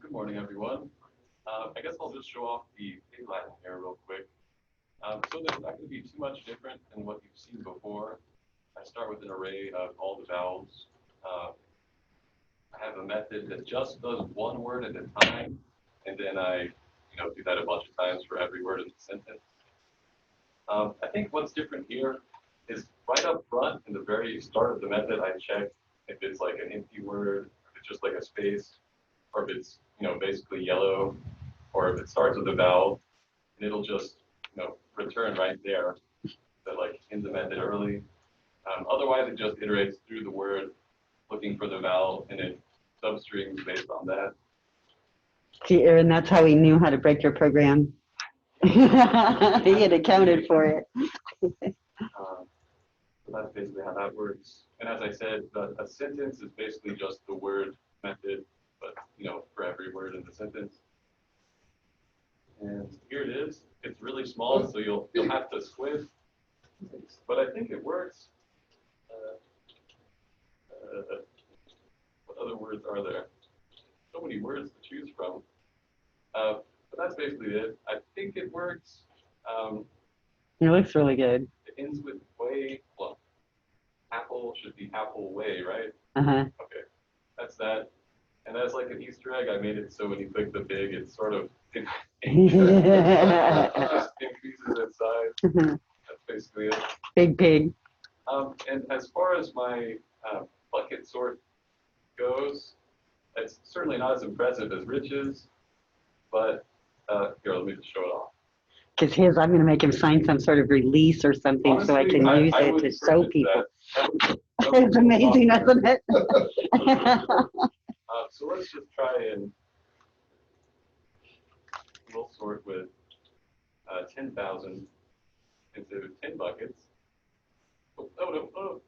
Good morning, everyone. I guess I'll just show off the pig line here real quick. So there's not going to be too much different than what you've seen before. I start with an array of all the vowels. I have a method that just does one word at a time, and then I do that a bunch of times for every word in the sentence. I think what's different here is right up front in the very start of the method, I check if it's like an empty word, if it's just like a space, or if it's basically yellow, or if it starts with a vowel, and it'll just return right there. So like in the method early. Otherwise, it just iterates through the word, looking for the vowel, and it substrings based on that. See, Aaron, that's how he knew how to break your program. He had accounted for it. So that's basically how that works. And as I said, a sentence is basically just the word method, but for every word in the sentence. And here it is. It's really small, so you'll have to squint. But I think it works. What other words are there? So many words to choose from. But that's basically it. I think it works. It looks really good. It ends with way. Well, apple should be apple way, right? Uh-huh. Okay, that's that. And as like an Easter egg, I made it so when you click the big, it sort of just increases in size. That's basically it. Big pig. And as far as my bucket sort goes, it's certainly not as impressive as Rich's, but here, let me just show it off. Because I'm going to make him sign some sort of release or something. Honestly, so I can use I it would to show purchase people. that It's amazing, isn't it? So let's just try and we'll sort with 10,000 instead of 10 buckets. Oh,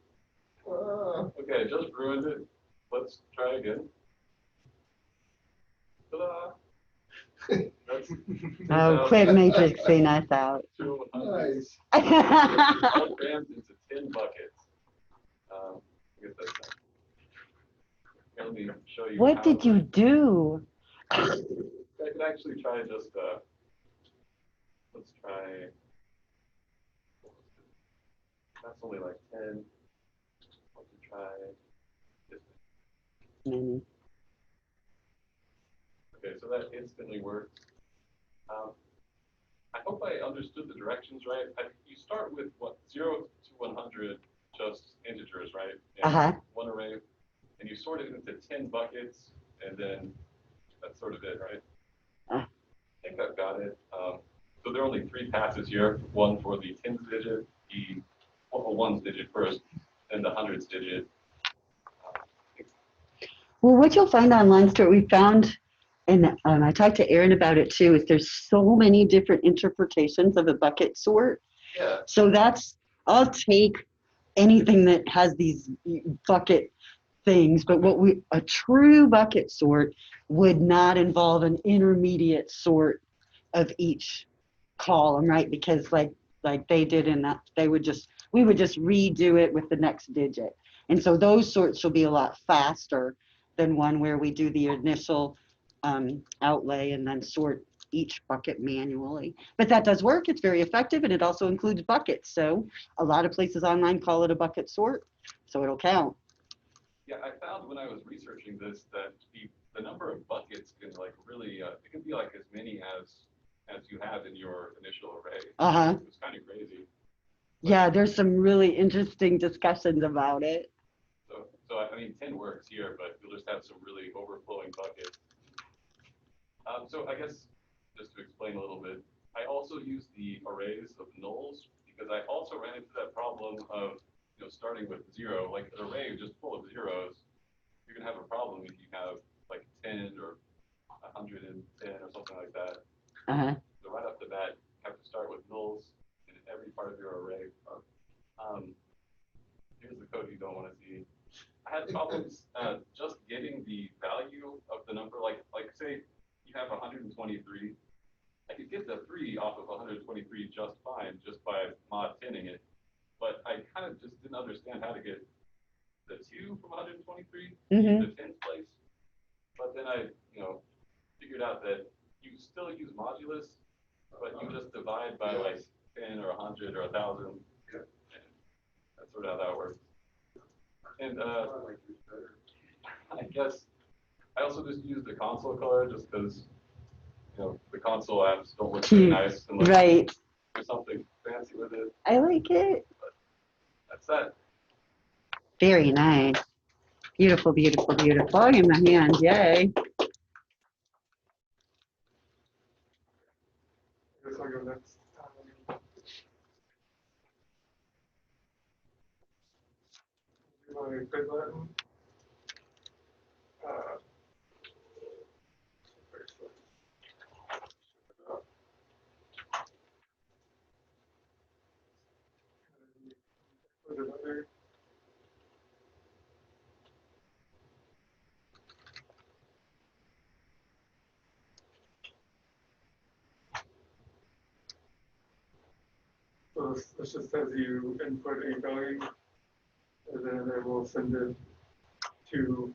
no. Okay, I just ruined it. Let's try again. Ta-da! Oh, quit matrixing us out. Nice. All crammed into 10 buckets. I guess that's nice. Here, let me show you. What did you do? I could actually try just, let's try, that's only like 10. Let's try this. Mm. Okay, so that instantly works. I hope I understood the directions right. You start with what, 0 to 100, just integers, right? And one array, and you sort it into 10 buckets, and then that's sort of it, right? I think I've got it. So there are only 3 passes here, one for the tens digit, the ones digit first, and the hundreds digit. Well, what you'll find online, Stuart, we found, and I talked to Aaron about it too, is there's so many different interpretations of a bucket sort. Yeah. So I'll take anything that has these bucket things, but a true bucket sort would not involve an intermediate sort of each column, right? Because like they did in that, we would just redo it with the next digit. And so those sorts will be a lot faster than one where we do the initial outlay and then sort each bucket manually. But that does work. It's very effective, and it also includes buckets. So a lot of places online call it a bucket sort, so it'll count. Yeah, I found when I was researching this that the number of buckets can like really, it can be like as many as you have in your initial array. It's kind of crazy. But, yeah, there's some really interesting discussions about it. So I mean, 10 works here, but you'll just have some really overflowing buckets. So I guess just to explain a little bit, I also use the arrays of nulls because I also ran into that problem of starting with 0, like an array just full of zeros. You're gonna have a problem if you have like 10 or 110 or something like that. So right off the bat, you have to start with nulls in every part of your array. Here's the code you don't want to see. I had problems just getting the value of the number, like say you have 123. I could get the 3 off of 123 just fine, just by mod 10ing it. But I kind of just didn't understand how to get the 2 from 123 in the 10th place. But then I, figured out that you still use modulus, but you just divide by like 10 or 100 or 1,000. Yeah. And that's sort of how that works. And I guess I also just use the console color just because, you know, the console apps don't look very nice unless Right. you do something fancy with it. I like it. That's that. Very nice. Beautiful, beautiful, beautiful. Oh, in my hand. Yay. I guess I'll go next. Do my Big Latin. Put another. So this just says you input a value, and then it will send it to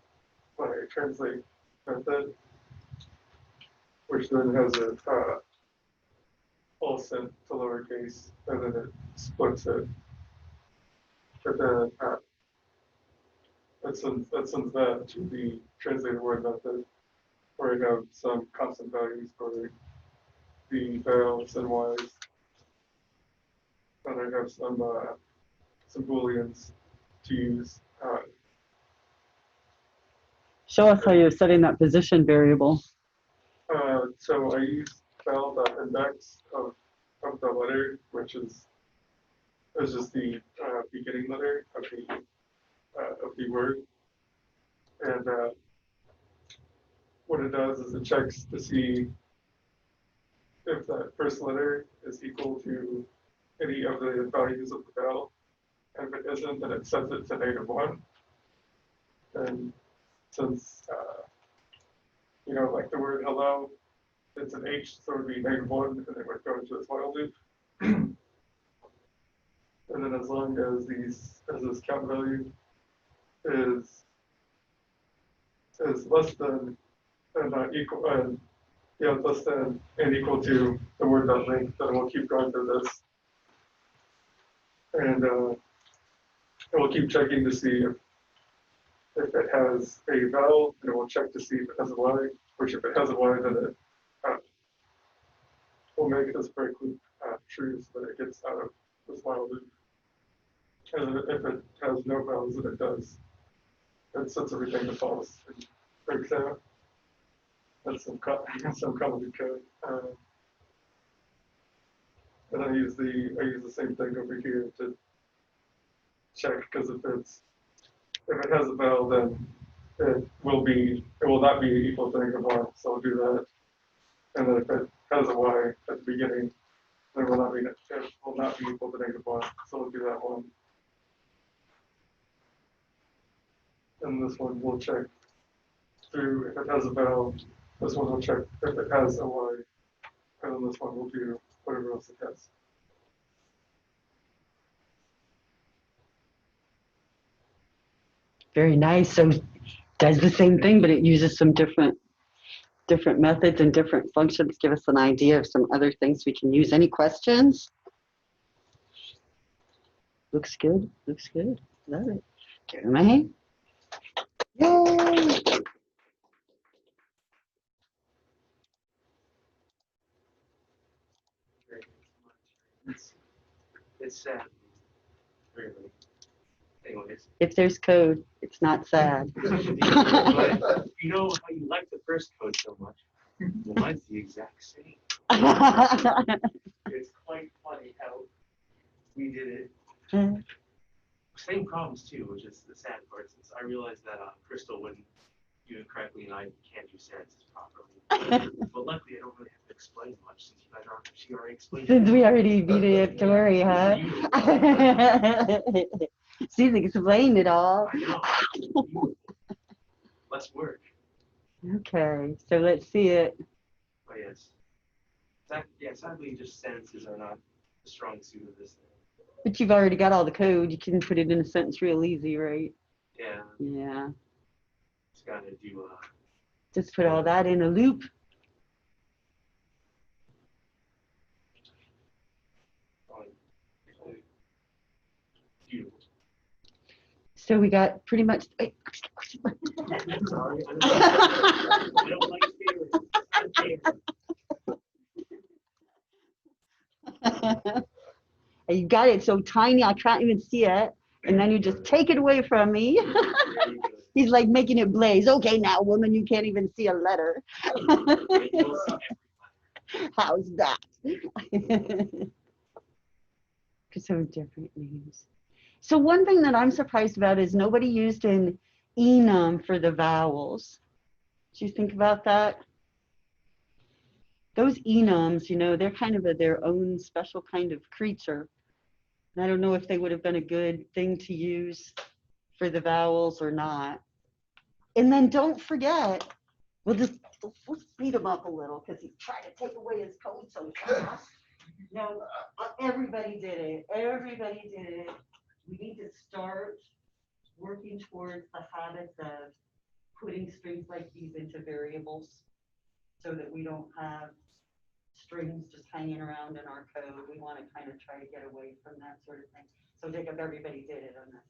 my translate method, which then has it all sent to lowercase, and then it splits it. But then that sends that to the translated word method, where I have some constant values for the vowels and Y's. And I have some booleans to use. Show us how you're setting that position variable. So I use val.index of the letter, which is just the beginning letter of the word. And what it does is it checks to see if that first letter is equal to any of the values of the vowel. And if it isn't, then it sets it to -1. And since, you know, like the word hello, it's an H, so it would be -1, and it would go into this while loop. And then as long as this count value is less than and not equal, less than and equal to the word.length, then we'll keep going through this. And we'll keep checking to see if it has a vowel, and we'll check to see if it has a Y, which if it has a Y, then it will make this break loop true so that it gets out of this while loop. And if it has no vowels, then it does. It sets everything to false and breaks out. That's some common code. And I use the same thing over here to check, because if it has a vowel, then it will not be equal to -1, so I'll do that. And then if it has a Y at the beginning, then it will not be equal to -1, so we'll do that one. And this one will check through if it has a vowel. This one will check if it has a Y, and then this one will do whatever else it has. Very nice. So it does the same thing, but it uses some different methods and different functions. Give us an idea of some other things we can use. Any questions? Looks good. Looks good. Love it. Jeremy? Yay! It's sad. Really. Anyways. If there's code, it's not sad. But you know how you like the first code so much. Well, mine's the exact same. It's quite funny how we did it. Same problems too, which is the sad part, since I realized that Crystal wouldn't do it correctly and I can't do sentences properly. But luckily, I don't really have to explain much since you guys she already explained. Since we already beat it to worry, huh? She's explained it all. I know. Let's work. Okay, so let's see it. Oh yes. Yeah, sadly, just sentences are not the strong suit of this thing. But you've already got all the code. You can put it in a sentence real easy, right? Yeah. Yeah. Just gotta do Just put all that in a loop. Oh So we got pretty much. Sorry, I don't like favorites. You got it so tiny I can't even see it, and then you just take it away from me. He's like making it blaze. Okay, now, woman, you can't even see a letter. How's that? So different names. So one thing that I'm surprised about is nobody used an enum for the vowels. Did you think about that? Those enums, you know, they're kind of their own special kind of creature. And I don't know if they would have been a good thing to use for the vowels or not. And then don't forget, we'll speed him up a little because he's trying to take away his code so fast. No, everybody did it. Everybody did it. We need to start working towards the habits of putting strings like these into variables so that we don't have strings just hanging around in our code. We want to kind of try to get away from that sort of thing. So Jacob, everybody did it on that.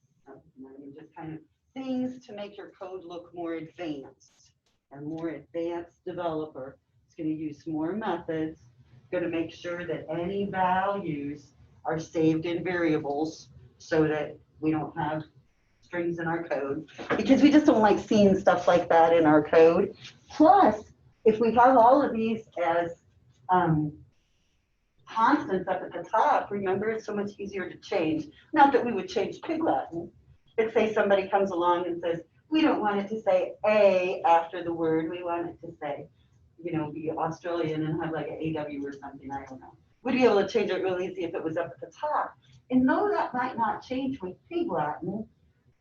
Just kind of things to make your code look more advanced. A more advanced developer is going to use more methods, going to make sure that any values are saved in variables so that we don't have strings in our code, because we just don't like seeing stuff like that in our code. Plus, if we have all of these as constants up at the top, remember, it's so much easier to change. Not that we would change Pig Latin. Let's say somebody comes along and says, we don't want it to say A after the word. We want it to say, you know, be Australian and have like an AW or something. I don't know. We'd be able to change it real easy if it was up at the top. And though that might not change with Pig Latin,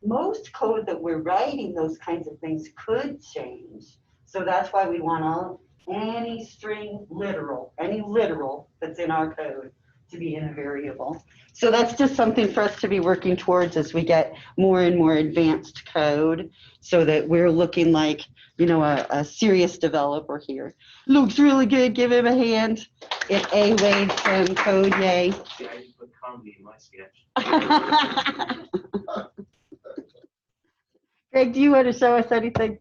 most code that we're writing, those kinds of things could change. So that's why we want any string literal, any literal that's in our code to be in a variable. So that's just something for us to be working towards as we get more and more advanced code, so that we're looking like, you know, a serious developer here. Luke's really good. Give him a hand. It's A Wade from Code Yay. See, I just put comedy in my sketch. Greg, do you want to show us anything?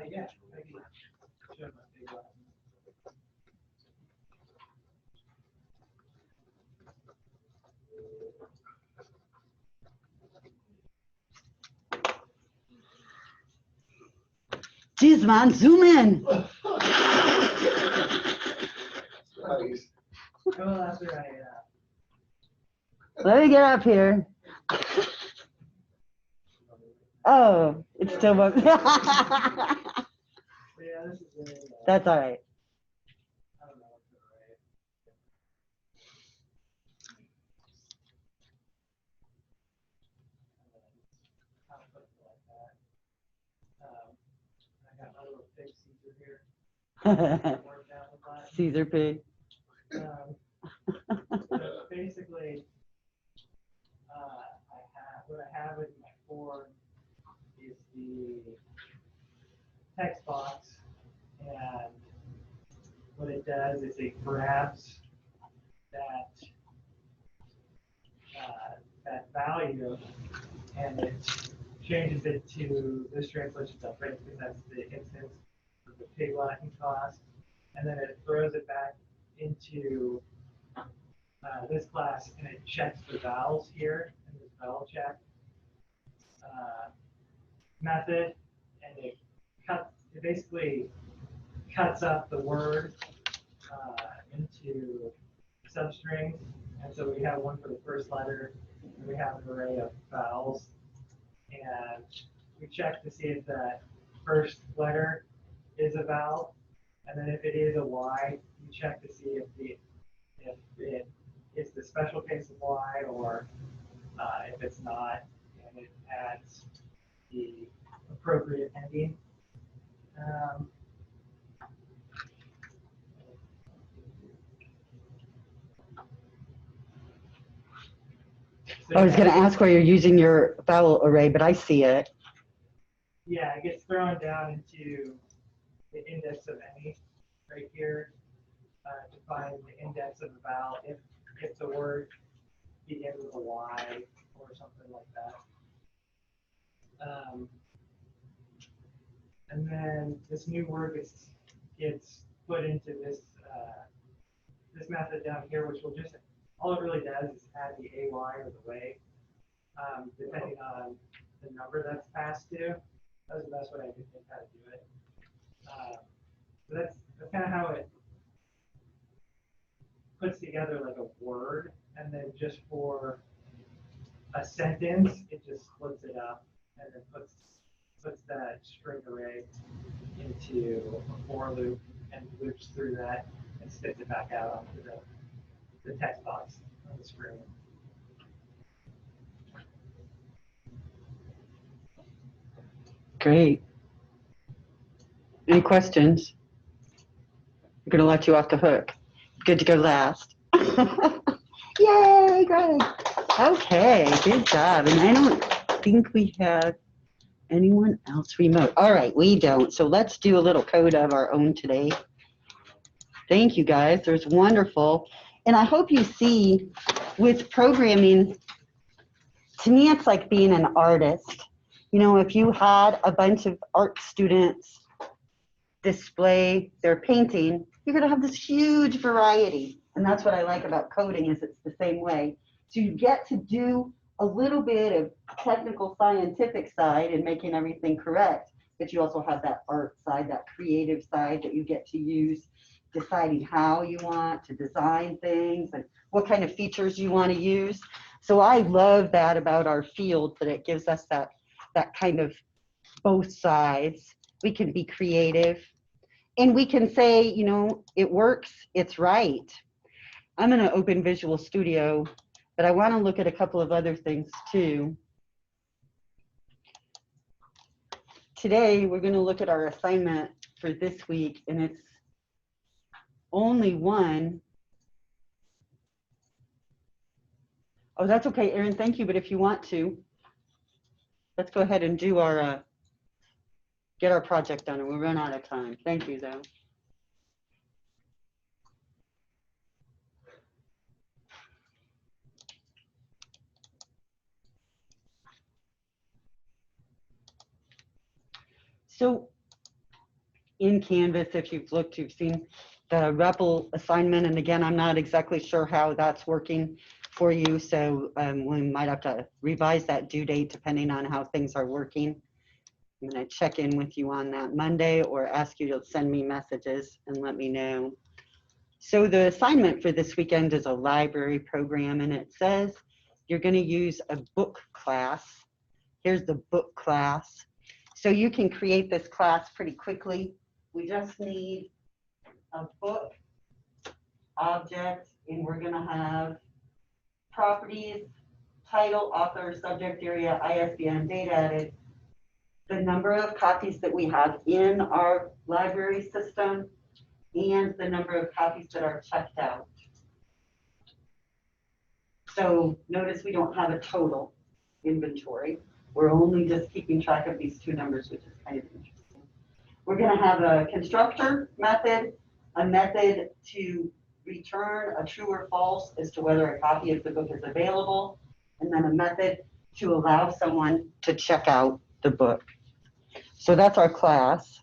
Yeah. I can show my big button. Jeez, man, zoom in. Nice. Well, after I, Let me get up here. Oh, it's still up. yeah, this is very, That's all right. I don't know what's the right. I'll put it like that. I got my little pig Caesar here. Worked out with that. Caesar pig. So basically, what I have in my form is the text box, and what it does is it grabs that value and it changes it to this translation stuff, right? Because that's the instance of the Pig Latin cost, and then it throws it back into this class, and it checks the vowels here in this vowel check method, and it basically cuts up the word into substrings, and so we have one for the first letter, and we have an array of vowels, and we check to see if that first letter is a vowel, and then if it is a Y, you check to see if it is the special case of Y, or if it's not, and it adds the appropriate ending. So I was going to ask where you're using your vowel array, but I see it. yeah, it gets thrown down into the index of any right here to find the index of the vowel if the word begins with a Y or something like that. And then this new word gets put into this this method down here, which will just, all it really does is add the AY or the way, depending on the number that's passed to. That was the best way I could think how to do it. So that's kind of how it puts together like a word, and then just for a sentence, it just splits it up and then puts that string array into a for loop and loops through that and spits it back out onto the text box on the screen. Great. Any questions? I'm going to let you off the hook. Good to go last. Yay, Greg. Okay, good job. And I don't think we have anyone else remote. All right, we don't. So let's do a little code of our own today. Thank you, guys. There's wonderful. And I hope you see with programming, to me, it's like being an artist. You know, if you had a bunch of art students display their painting, you're going to have this huge variety. And that's what I like about coding, is it's the same way. So you get to do a little bit of technical scientific side and making everything correct, but you also have that art side, that creative side that you get to use, deciding how you want to design things and what kind of features you want to use. So I love that about our field, that it gives us that kind of both sides. We can be creative and we can say, you know, it works, it's right. I'm going to open Visual Studio, but I want to look at a couple of other things too. Today, we're going to look at our assignment for this week, and it's only one. Oh, that's okay, Erin, thank you, but if you want to, let's go ahead and do our, get our project done, and we'll run out of time. Thank you, though. So in Canvas, if you've looked, you've seen the REPL assignment. And again, I'm not exactly sure how that's working for you. So we might have to revise that due date depending on how things are working. I'm going to check in with you on that Monday or ask you to send me messages and let me know. So the assignment for this weekend is a library program, and it says you're going to use a book class. Here's the book class. So you can create this class pretty quickly. We just need a book object, and we're going to have properties, title, author, subject area, ISBN, date added, the number of copies that we have in our library system, and the number of copies that are checked out. So notice we don't have a total inventory. We're only just keeping track of these two numbers, which is kind of interesting. We're going to have a constructor method, a method to return a true or false as to whether a copy of the book is available, and then a method to allow someone to check out the book. So that's our class.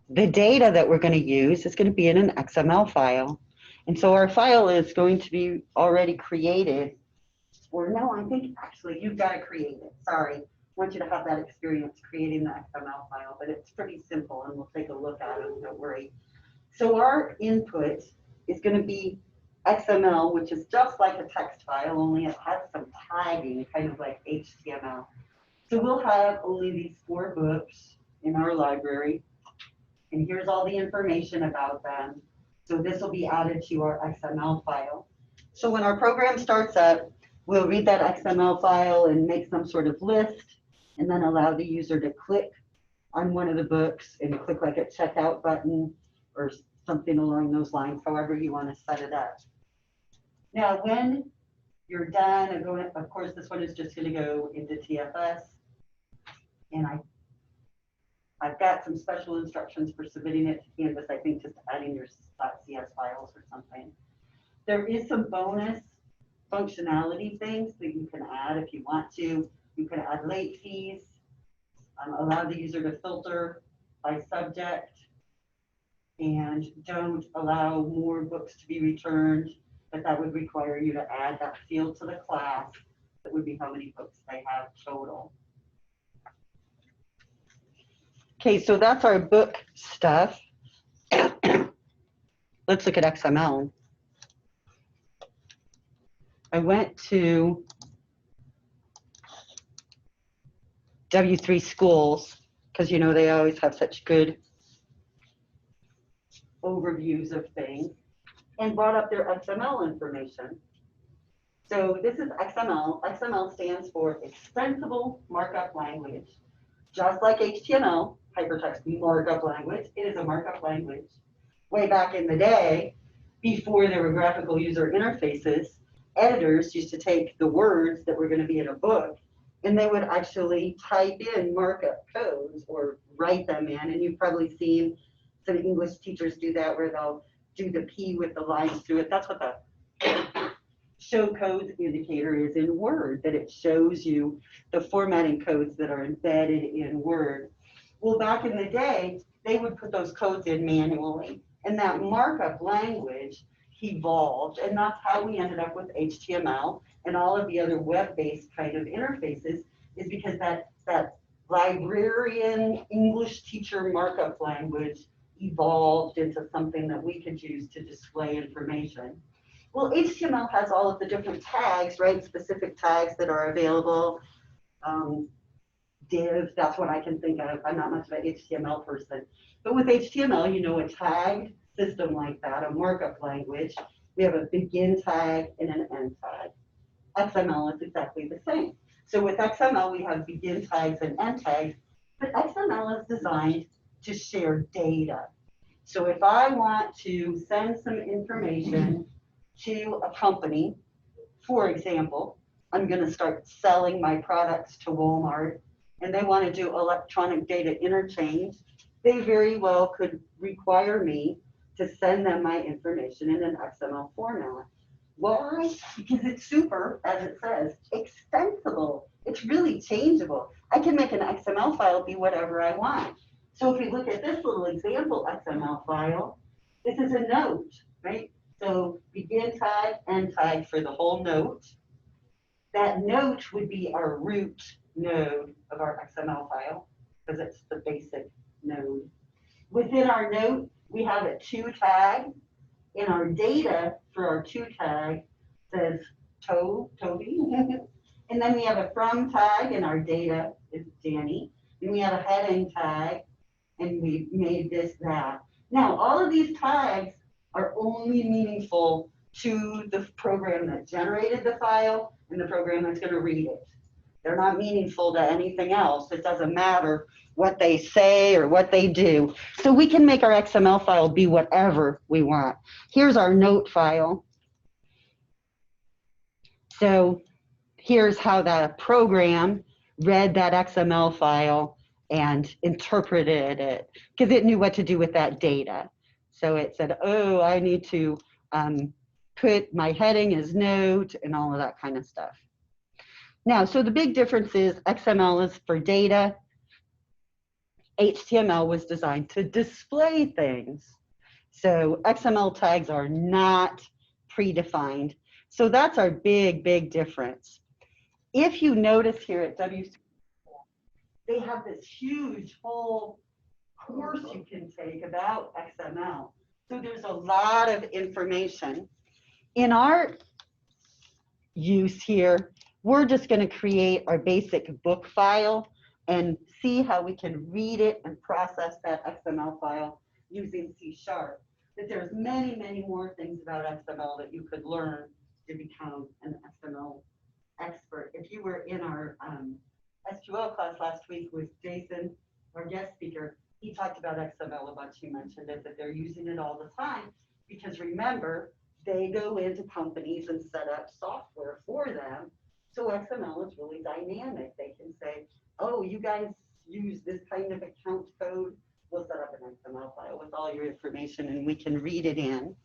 The data that we're going to use is going to be in an XML file. And so our file is going to be already created. Or no, I think actually you've got to create it. Sorry. I want you to have that experience creating the XML file, but it's pretty simple and we'll take a look at it, don't worry. So our input is going to be XML, which is just like a text file, only it has some tagging, kind of like HTML. So we'll have only these 4 books in our library, and here's all the information about them. So this will be added to our XML file. So when our program starts up, we'll read that XML file and make some sort of list, and then allow the user to click on one of the books and click like a checkout button or something along those lines, however you want to set it up. Now, when you're done, of course, this one is just going to go into TFS. And I've got some special instructions for submitting it to Canvas, I think just adding your .cs files or something. There is some bonus functionality things that you can add if you want to. You can add late fees, allow the user to filter by subject, and don't allow more books to be returned, but that would require you to add that field to the class. That would be how many books they have total. Okay, so that's our book stuff. Let's look at XML. I went to W3 Schools because, you know, they always have such good overviews of things, and brought up their XML information. So this is XML. XML stands for Extensible Markup Language. Just like HTML, Hypertext Markup Language, it is a markup language. Way back in the day, before there were graphical user interfaces, editors used to take the words that were going to be in a book, and they would actually type in markup codes or write them in. And you've probably seen some English teachers do that, where they'll do the P with the lines through it. That's what the show codes indicator is in Word, that it shows you the formatting codes that are embedded in Word. Well, back in the day, they would put those codes in manually, and that markup language evolved, and that's how we ended up with HTML and all of the other web-based kind of interfaces, is because that librarian English teacher markup language evolved into something that we could use to display information. Well, HTML has all of the different tags, right? Specific tags that are available. Div, that's what I can think of. I'm not much of an HTML person. But with HTML, you know, a tag system like that, a markup language, we have a begin tag and an end tag. XML is exactly the same. So with XML, we have begin tags and end tags, but XML is designed to share data. So if I want to send some information to a company, for example, I'm going to start selling my products to Walmart, and they want to do electronic data interchange, they very well could require me to send them my information in an XML format. Why? Because it's super, as it says, extensible. It's really changeable. I can make an XML file be whatever I want. So if we look at this little example XML file, this is a note, right? So begin tag, end tag for the whole note. That note would be our root node of our XML file, because it's the basic node. Within our note, we have a to tag. In our data for our to tag says Toby. And then we have a from tag, and our data is Danny. And we have a heading tag, and we made this that. Now, all of these tags are only meaningful to the program that generated the file and the program that's going to read it. They're not meaningful to anything else. It doesn't matter what they say or what they do. So we can make our XML file be whatever we want. Here's our note file. So here's how the program read that XML file and interpreted it, because it knew what to do with that data. So it said, oh, I need to put my heading as note and all of that kind of stuff. Now, so the big difference is XML is for data. HTML was designed to display things. So XML tags are not predefined. So that's our big, big difference. If you notice here at W3, they have this huge whole course you can take about XML. So there's a lot of information. In our use here, we're just going to create our basic book file and see how we can read it and process that XML file using C#. But there's many, many more things about XML that you could learn to become an XML expert. If you were in our SQL class last week with Jason, our guest speaker, he talked about XML a bunch. He mentioned it, that they're using it all the time, because remember, they go into companies and set up software for them. So XML is really dynamic. They can say, oh, you guys use this kind of account code. We'll set up an XML file with all your information and we can read it in.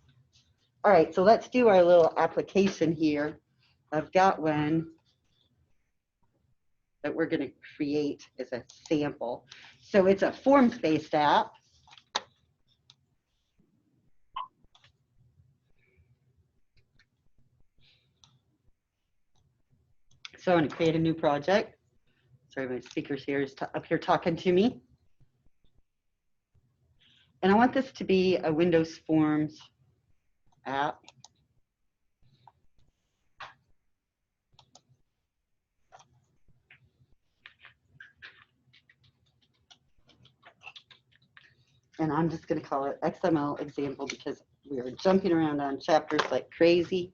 All right, so let's do our little application here. I've got one that we're going to create as a sample. So it's a forms-based app. So I'm going to create a new project. Sorry, my speaker's here is up here talking to me. And I want this to be a Windows Forms app. And I'm just going to call it XML example because we are jumping around on chapters like crazy.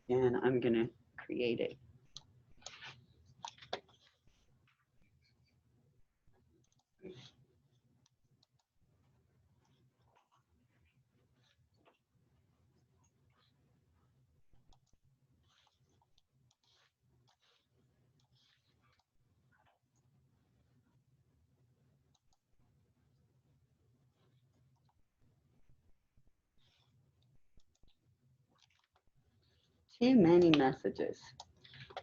And I'm going to create it. Too many messages.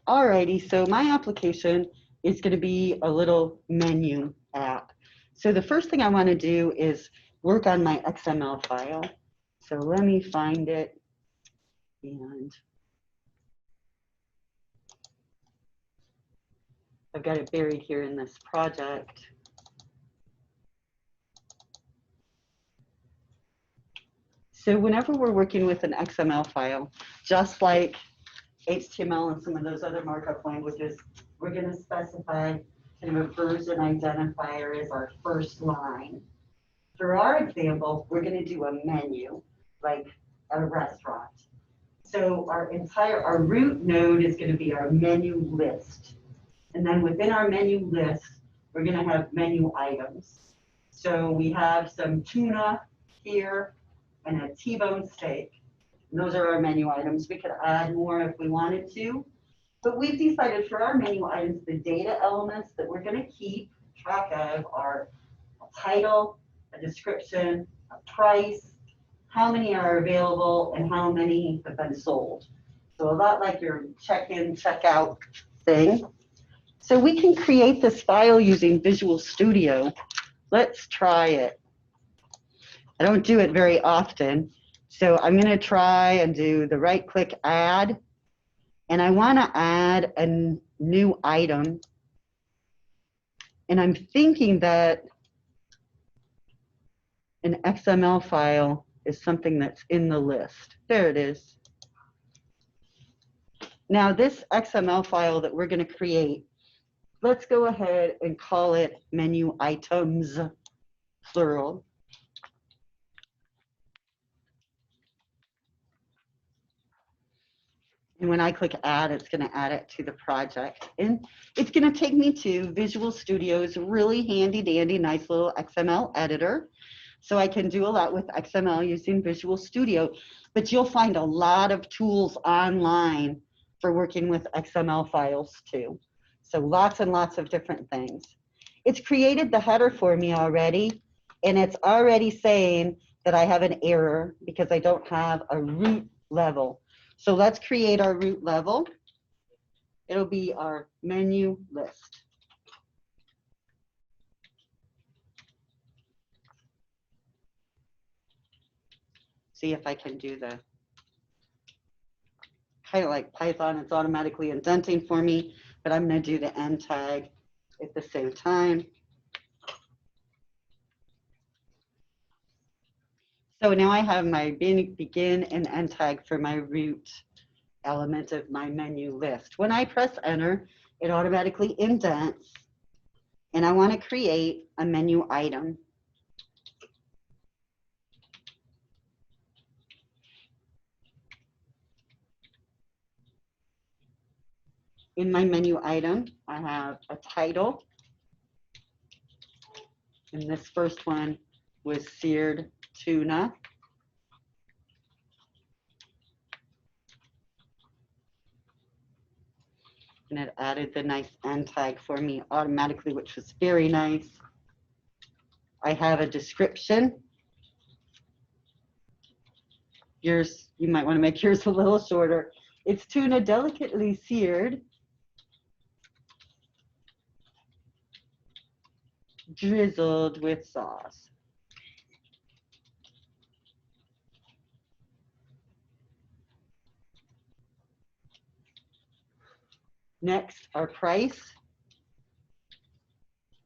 Alrighty, so my application is going to be a little menu app. So the first thing I want to do is work on my XML file. So let me find it. And I've got it buried here in this project. So whenever we're working with an XML file, just like HTML and some of those other markup languages, we're going to specify kind of a version identifier as our first line. For our example, we're going to do a menu, like a restaurant. So our root node is going to be our menu list. And then within our menu list, we're going to have menu items. So we have some tuna here and a T-bone steak. And those are our menu items. We could add more if we wanted to. But we've decided for our menu items, the data elements that we're going to keep track of are a title, a description, a price, how many are available, and how many have been sold. So a lot like your check-in, check-out thing. So we can create this file using Visual Studio. Let's try it. I don't do it very often. So I'm going to try and do the right-click add. And I want to add a new item. And I'm thinking that an XML file is something that's in the list. There it is. Now this XML file that we're going to create, let's go ahead and call it menu items, plural. And when I click add, it's going to add it to the project. And it's going to take me to Visual Studio's really handy dandy, nice little XML editor. So I can do a lot with XML using Visual Studio, but you'll find a lot of tools online for working with XML files too. So lots and lots of different things. It's created the header for me already, and it's already saying that I have an error because I don't have a root level. So let's create our root level. It'll be our menu list. See if I can do the, kind of like Python, it's automatically indenting for me, but I'm going to do the end tag at the same time. So now I have my begin and end tag for my root element of my menu list. When I press enter, it automatically indents, and I want to create a menu item. In my menu item, I have a title, and this first one was seared tuna. And it added the nice end tag for me automatically, which was very nice. I have a description. Yours, you might want to make yours a little shorter. It's tuna delicately seared, drizzled with sauce. Next, our price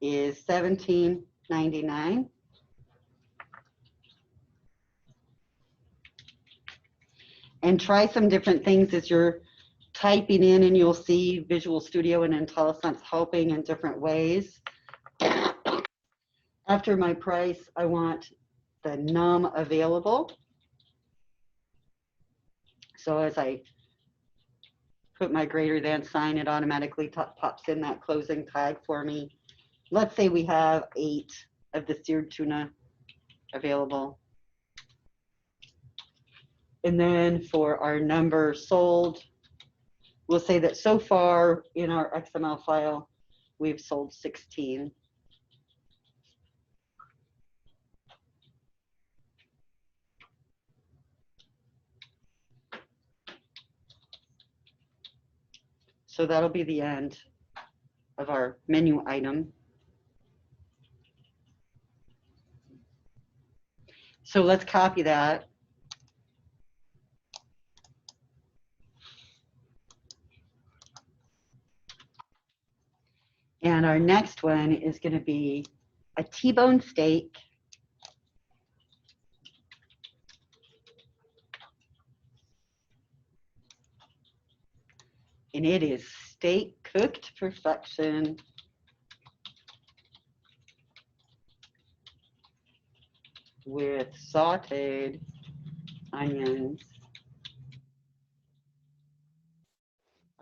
is $17.99. And try some different things as you're typing in, and you'll see Visual Studio and IntelliSense helping in different ways. After my price, I want the num available. So as I put my greater than sign, it automatically pops in that closing tag for me. Let's say we have 8 of the seared tuna available. And then for our number sold, we'll say that so far in our XML file, we've sold 16. So that'll be the end of our menu item. So let's copy that. And our next one is going to be a T-bone steak. And it is steak cooked to perfection. With sauteed onions.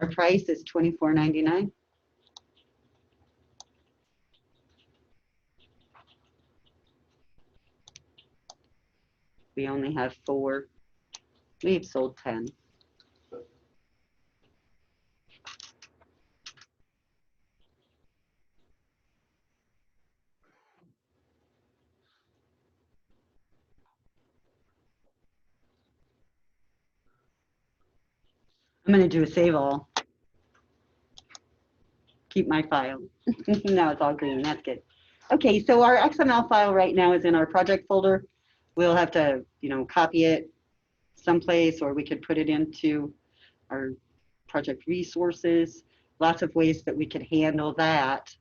Our price is $24.99. We only have 4. We've sold 10. I'm going to do a save all. Keep my file. Now it's all green. That's good. Okay, so our XML file right now is in our project folder. We'll have to, copy it someplace, or we could put it into our project resources. Lots of ways that we could handle that.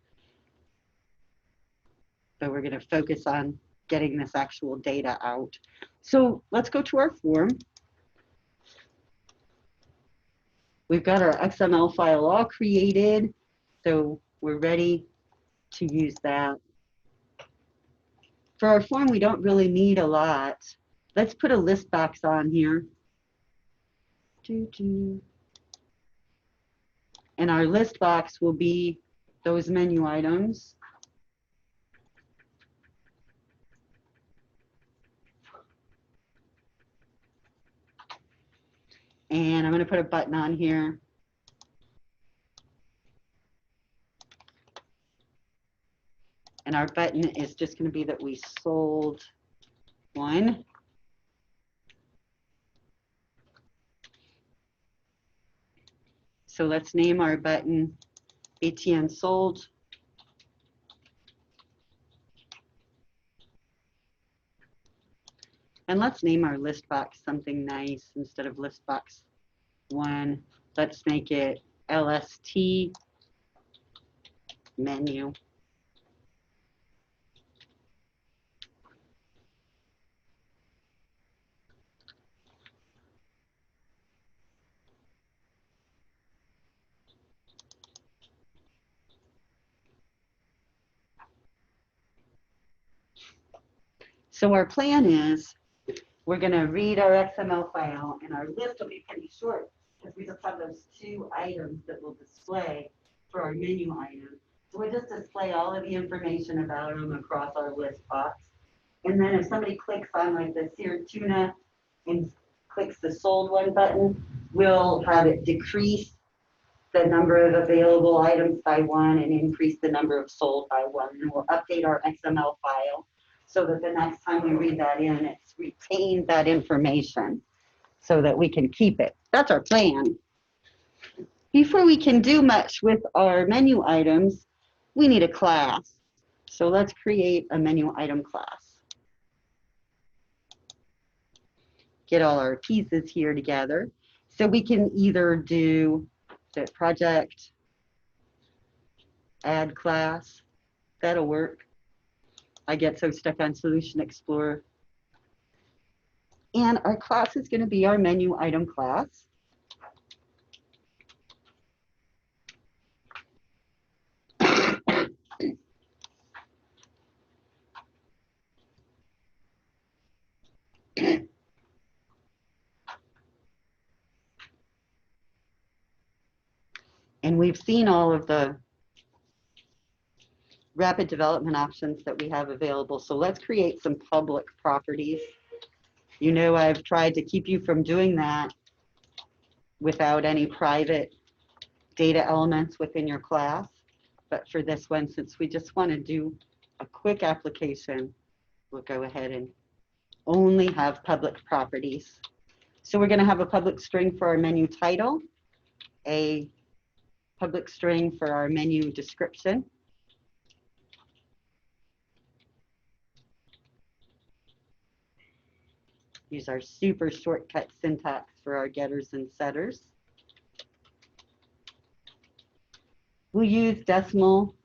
But we're going to focus on getting this actual data out. So let's go to our form. We've got our XML file all created, so we're ready to use that. For our form, we don't really need a lot. Let's put a list box on here. And our list box will be those menu items. And I'm going to put a button on here. And our button is just going to be that we sold 1. So let's name our button ATN sold. And let's name our list box something nice. Instead of list box 1, let's make it LST menu. So our plan is we're going to read our XML file, and our list will be pretty short because we just have those 2 items that we'll display for our menu item. So we'll just display all of the information about them across our list box. And then if somebody clicks on like the seared tuna and clicks the sold 1 button, we'll have it decrease the number of available items by 1 and increase the number of sold by 1. And we'll update our XML file so that the next time we read that in, it's retained that information. so that we can keep it. That's our plan. Before we can do much with our menu items, we need a class. So let's create a menu item class. Get all our pieces here together. So we can either do the project, add class. That'll work. I get so stuck on Solution Explorer. And our class is going to be our menu item class. And we've seen all of the rapid development options that we have available. So let's create some public properties. You know, I've tried to keep you from doing that without any private data elements within your class. But for this one, since we just want to do a quick application, we'll go ahead and only have public properties. So we're going to have a public string for our menu title, a public string for our menu description, use our super shortcut syntax for our getters and setters. We'll use decimal.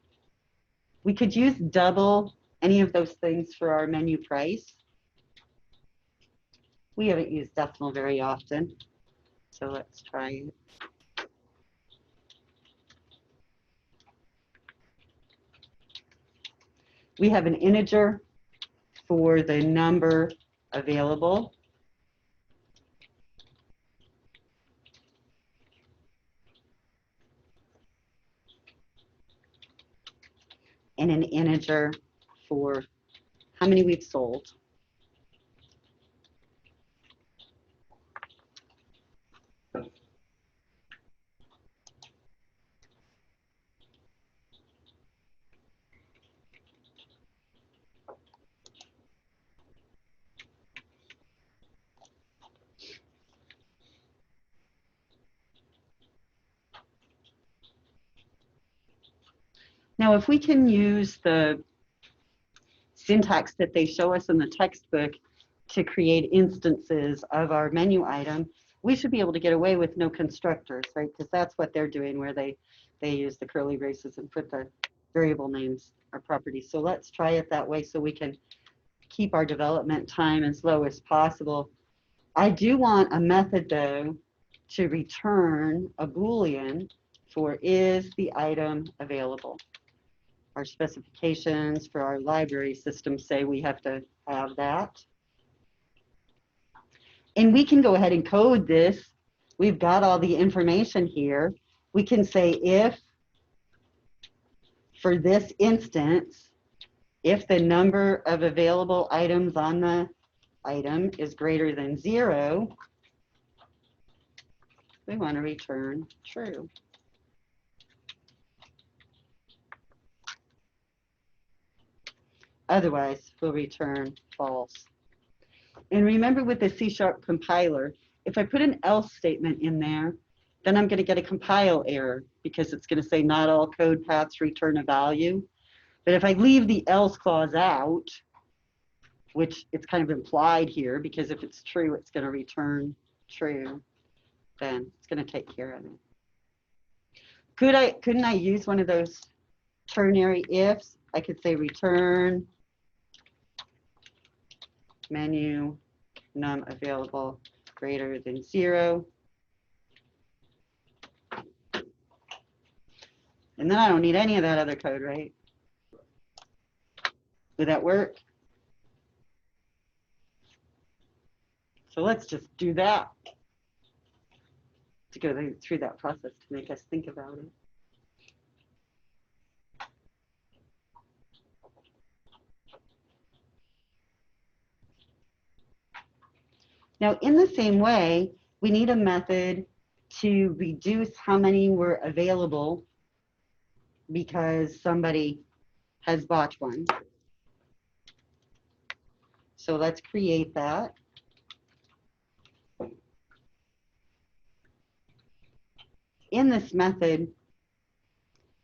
We could use double, any of those things for our menu price. We haven't used decimal very often, so let's try it. We have an integer for the number available. And an integer for how many we've sold. Now, if we can use the syntax that they show us in the textbook to create instances of our menu item, we should be able to get away with no constructors, right? Because that's what they're doing, where they use the curly braces and put the variable names or properties. So let's try it that way so we can keep our development time as low as possible. I do want a method, though, to return a Boolean for is the item available. Our specifications for our library system say we have to have that. And we can go ahead and code this. We've got all the information here. We can say if, for this instance, if the number of available items on the item is greater than 0, we want to return true. Otherwise, we'll return false. And remember with the C# compiler, if I put an else statement in there, then I'm going to get a compile error because it's going to say not all code paths return a value. But if I leave the else clause out, which it's kind of implied here, because if it's true, it's going to return true, then it's going to take care of it. Couldn't I use one of those ternary ifs? I could say return menu num available greater than 0. And then I don't need any of that other code, right? Would that work? So let's just do that to go through that process to make us think about it. Now, in the same way, we need a method to reduce how many were available because somebody has bought one. So let's create that. in this method,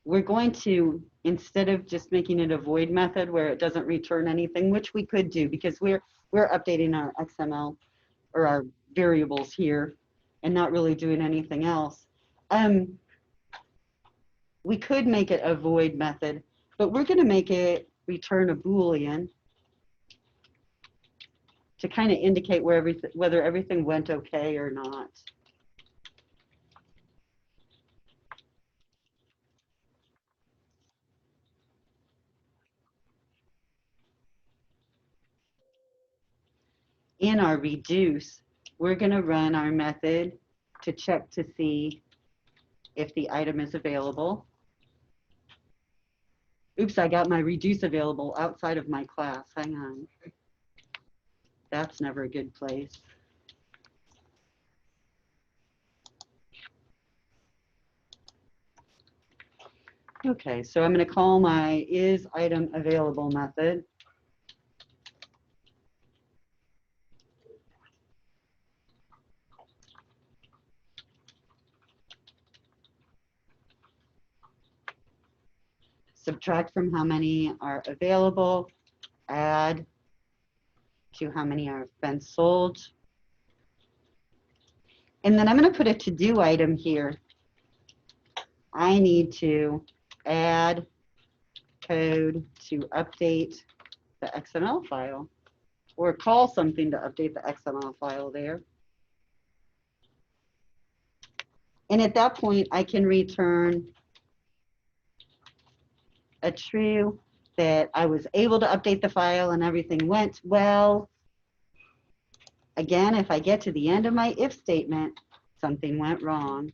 we're going to, instead of just making it a void method where it doesn't return anything, which we could do because we're updating our XML or our variables here and not really doing anything else. We could make it a void method, but we're going to make it return a Boolean to kind of indicate whether everything went okay or not. In our reduce, we're going to run our method to check to see if the item is available. Oops, I got my reduce available outside of my class. Hang on. That's never a good place. Okay, so I'm going to call my isItemAvailable method. Subtract from how many are available, add to how many have been sold. And then I'm going to put a to-do item here. I need to add code to update the XML file, or call something to update the XML file there. And at that point, I can return a true that I was able to update the file and everything went well. Again, if I get to the end of my if statement, something went wrong.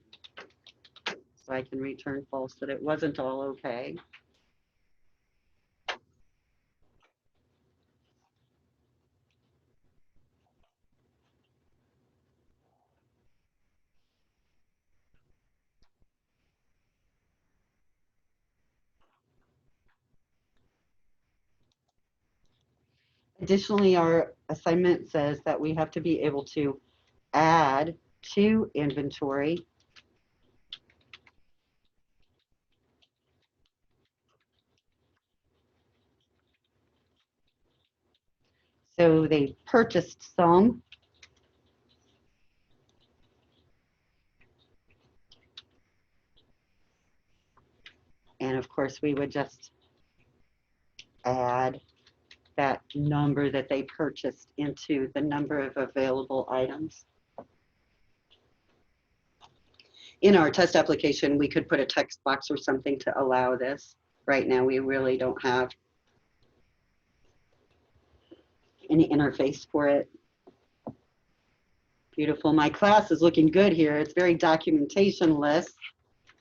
So I can return false that it wasn't all okay. Additionally, our assignment says that we have to be able to add to inventory so they purchased some. And of course, we would just add that number that they purchased into the number of available items. In our test application, we could put a text box or something to allow this. Right now, we really don't have any interface for it. Beautiful. My class is looking good here. It's very documentation-less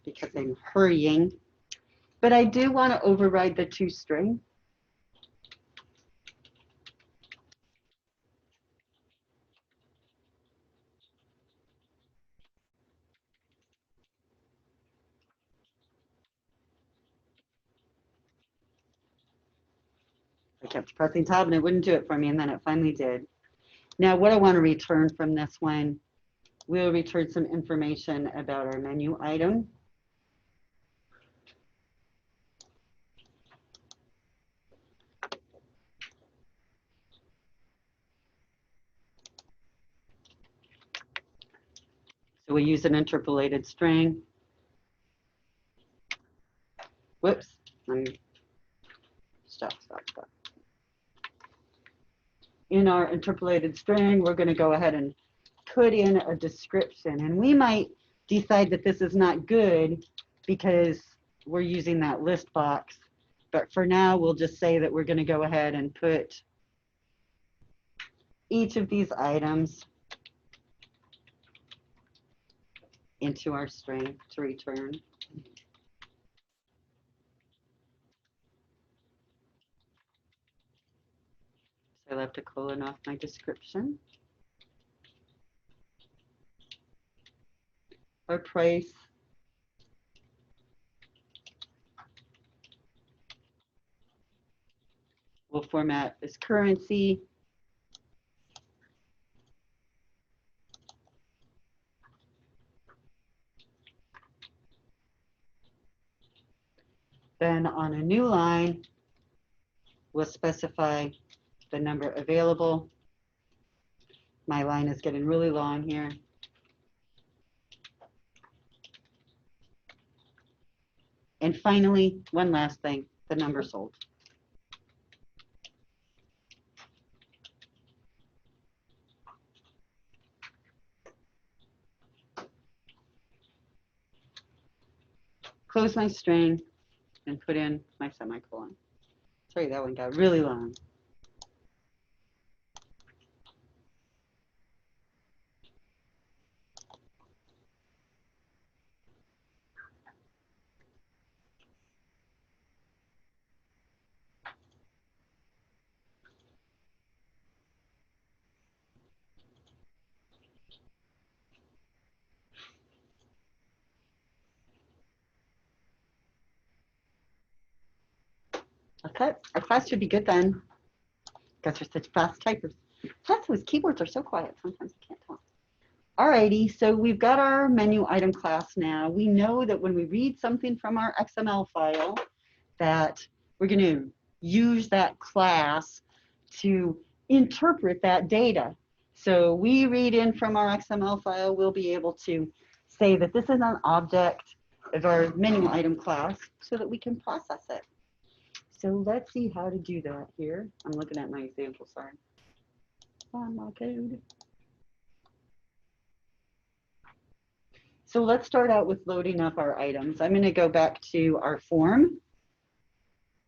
because I'm hurrying. But I do want to override the toString. I kept pressing tab and it wouldn't do it for me, and then it finally did. Now, what I want to return from this one, we'll return some information about our menu item. So we use an interpolated string. Whoops. Stop. In our interpolated string, we're going to go ahead and put in a description. And we might decide that this is not good because we're using that list box. But for now, we'll just say that we're going to go ahead and put each of these items into our string to return. So I left a colon off my description. Our price. We'll format as currency. Then on a new line, we'll specify the number available. My line is getting really long here. And finally, one last thing, the number sold. Close my string and put in my semicolon. Sorry, that one got really long. Okay, our class should be good then. Guys are such fast typers. Plus, those keyboards are so quiet, sometimes I can't talk. Alrighty, so we've got our menu item class now. We know that when we read something from our XML file, that we're going to use that class to interpret that data. So we read in from our XML file, we'll be able to say that this is an object of our menu item class so that we can process it. So let's see how to do that here. I'm looking at my example, sorry. On my code. So let's start out with loading up our items. I'm going to go back to our form.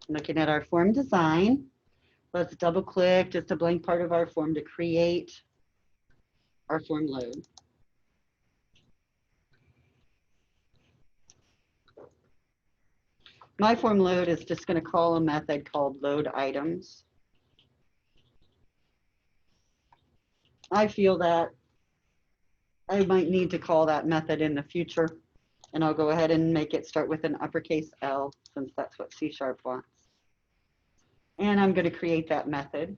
Looking at our form design. Let's double click just a blank part of our form to create our form load. My form load is just going to call a method called load items. I feel that I might need to call that method in the future, and I'll go ahead and make it start with an uppercase L since that's what C# wants. And I'm going to create that method.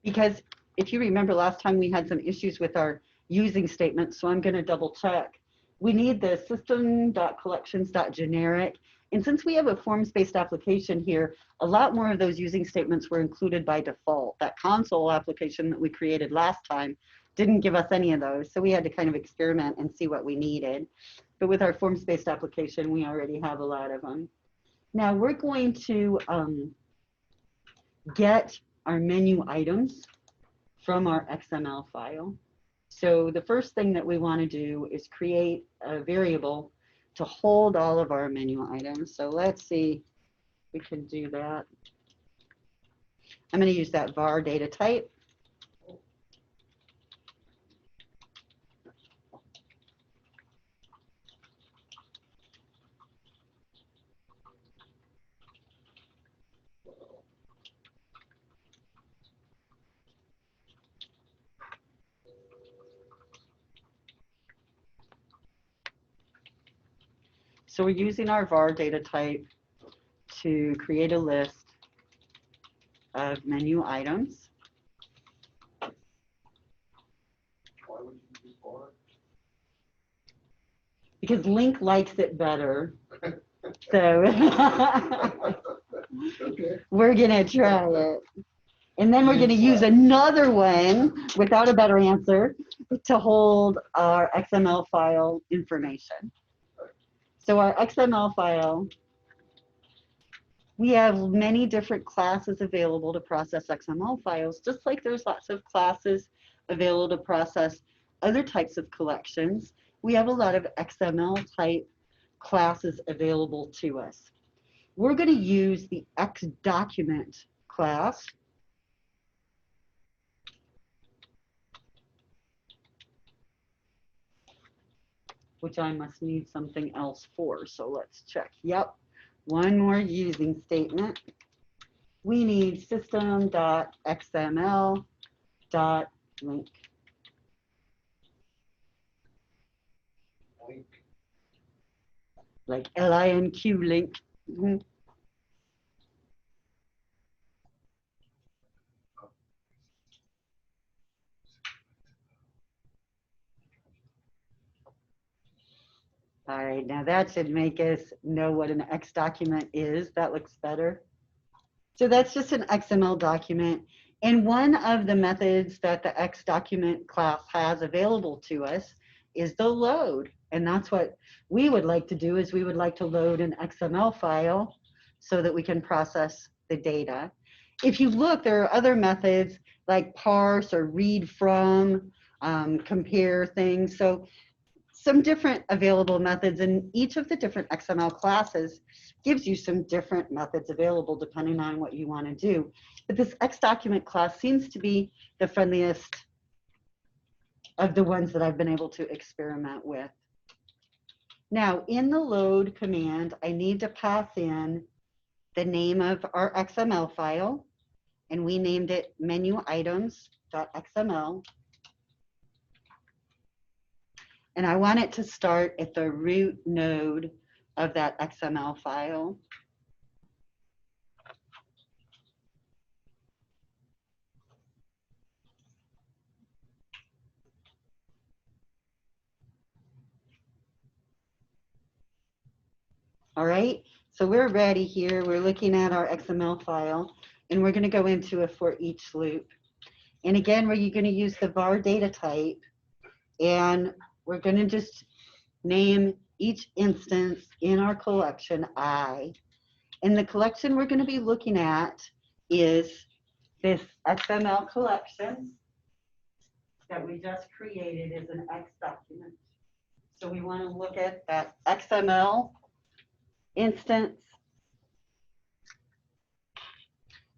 Because if you remember last time we had some issues with our using statement, so I'm going to double check. We need the system.collections.generic. And since we have a forms-based application here, a lot more of those using statements were included by default. That console application that we created last time didn't give us any of those. So we had to kind of experiment and see what we needed. But with our forms-based application, we already have a lot of them. Now we're going to get our menu items from our XML file. So the first thing that we want to do is create a variable to hold all of our menu items. So let's see if we can do that. I'm going to use that var data type. So we're using our var data type to create a list of menu items. Why would you use var? Because LINQ likes it better. So Okay. we're going to try it. And then we're going to use another one without a better answer to hold our XML file information. So our XML file, we have many different classes available to process XML files, just like there's lots of classes available to process other types of collections. We have a lot of XML type classes available to us. We're going to use the XDocument class. Which I must need something else for. So let's check. Yep. One more using statement. We need system.xml.link. Link. Like LINQ link. All right, now that should make us know what an X document is. That looks better. So that's just an XML document. And one of the methods that the X document class has available to us is the load. And that's what we would like to do, is we would like to load an XML file so that we can process the data. If you look, there are other methods like parse or read from, compare things. So some different available methods, and each of the different XML classes gives you some different methods available depending on what you want to do. But this X document class seems to be the friendliest of the ones that I've been able to experiment with. Now, in the load command, I need to pass in the name of our XML file, and we named it menuitems.xml. And I want it to start at the root node of that XML file. All right, so we're ready here. We're looking at our XML file, and we're going to go into a for each loop. And again, we're going to use the var data type, and we're going to just name each instance in our collection I. And the collection we're going to be looking at is this XML collection that we just created as an X document. So we want to look at that XML instance.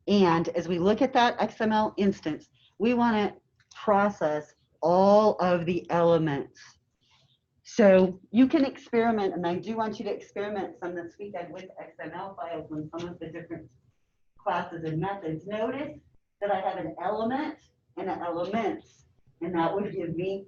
And as we look at that XML instance, we want to process all of the elements. So you can experiment, and I do want you to experiment some this weekend with XML files and some of the different classes and methods. Notice that I have an element and an elements, and that would give me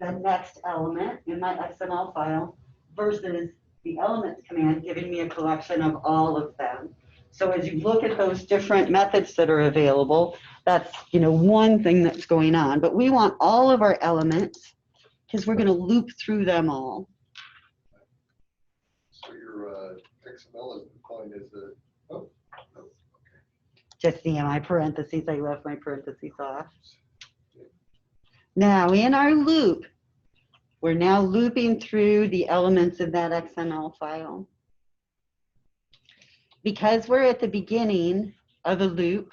the next element in my XML file versus the elements command giving me a collection of all of them. So as you look at those different methods that are available, that's, you know, one thing that's going on. But we want all of our elements because we're going to loop through them all. So your XML is defined as a, oh, no, okay. Just see in my parentheses, I left my parentheses off. Now in our loop, we're now looping through the elements of that XML file. Because we're at the beginning of a loop,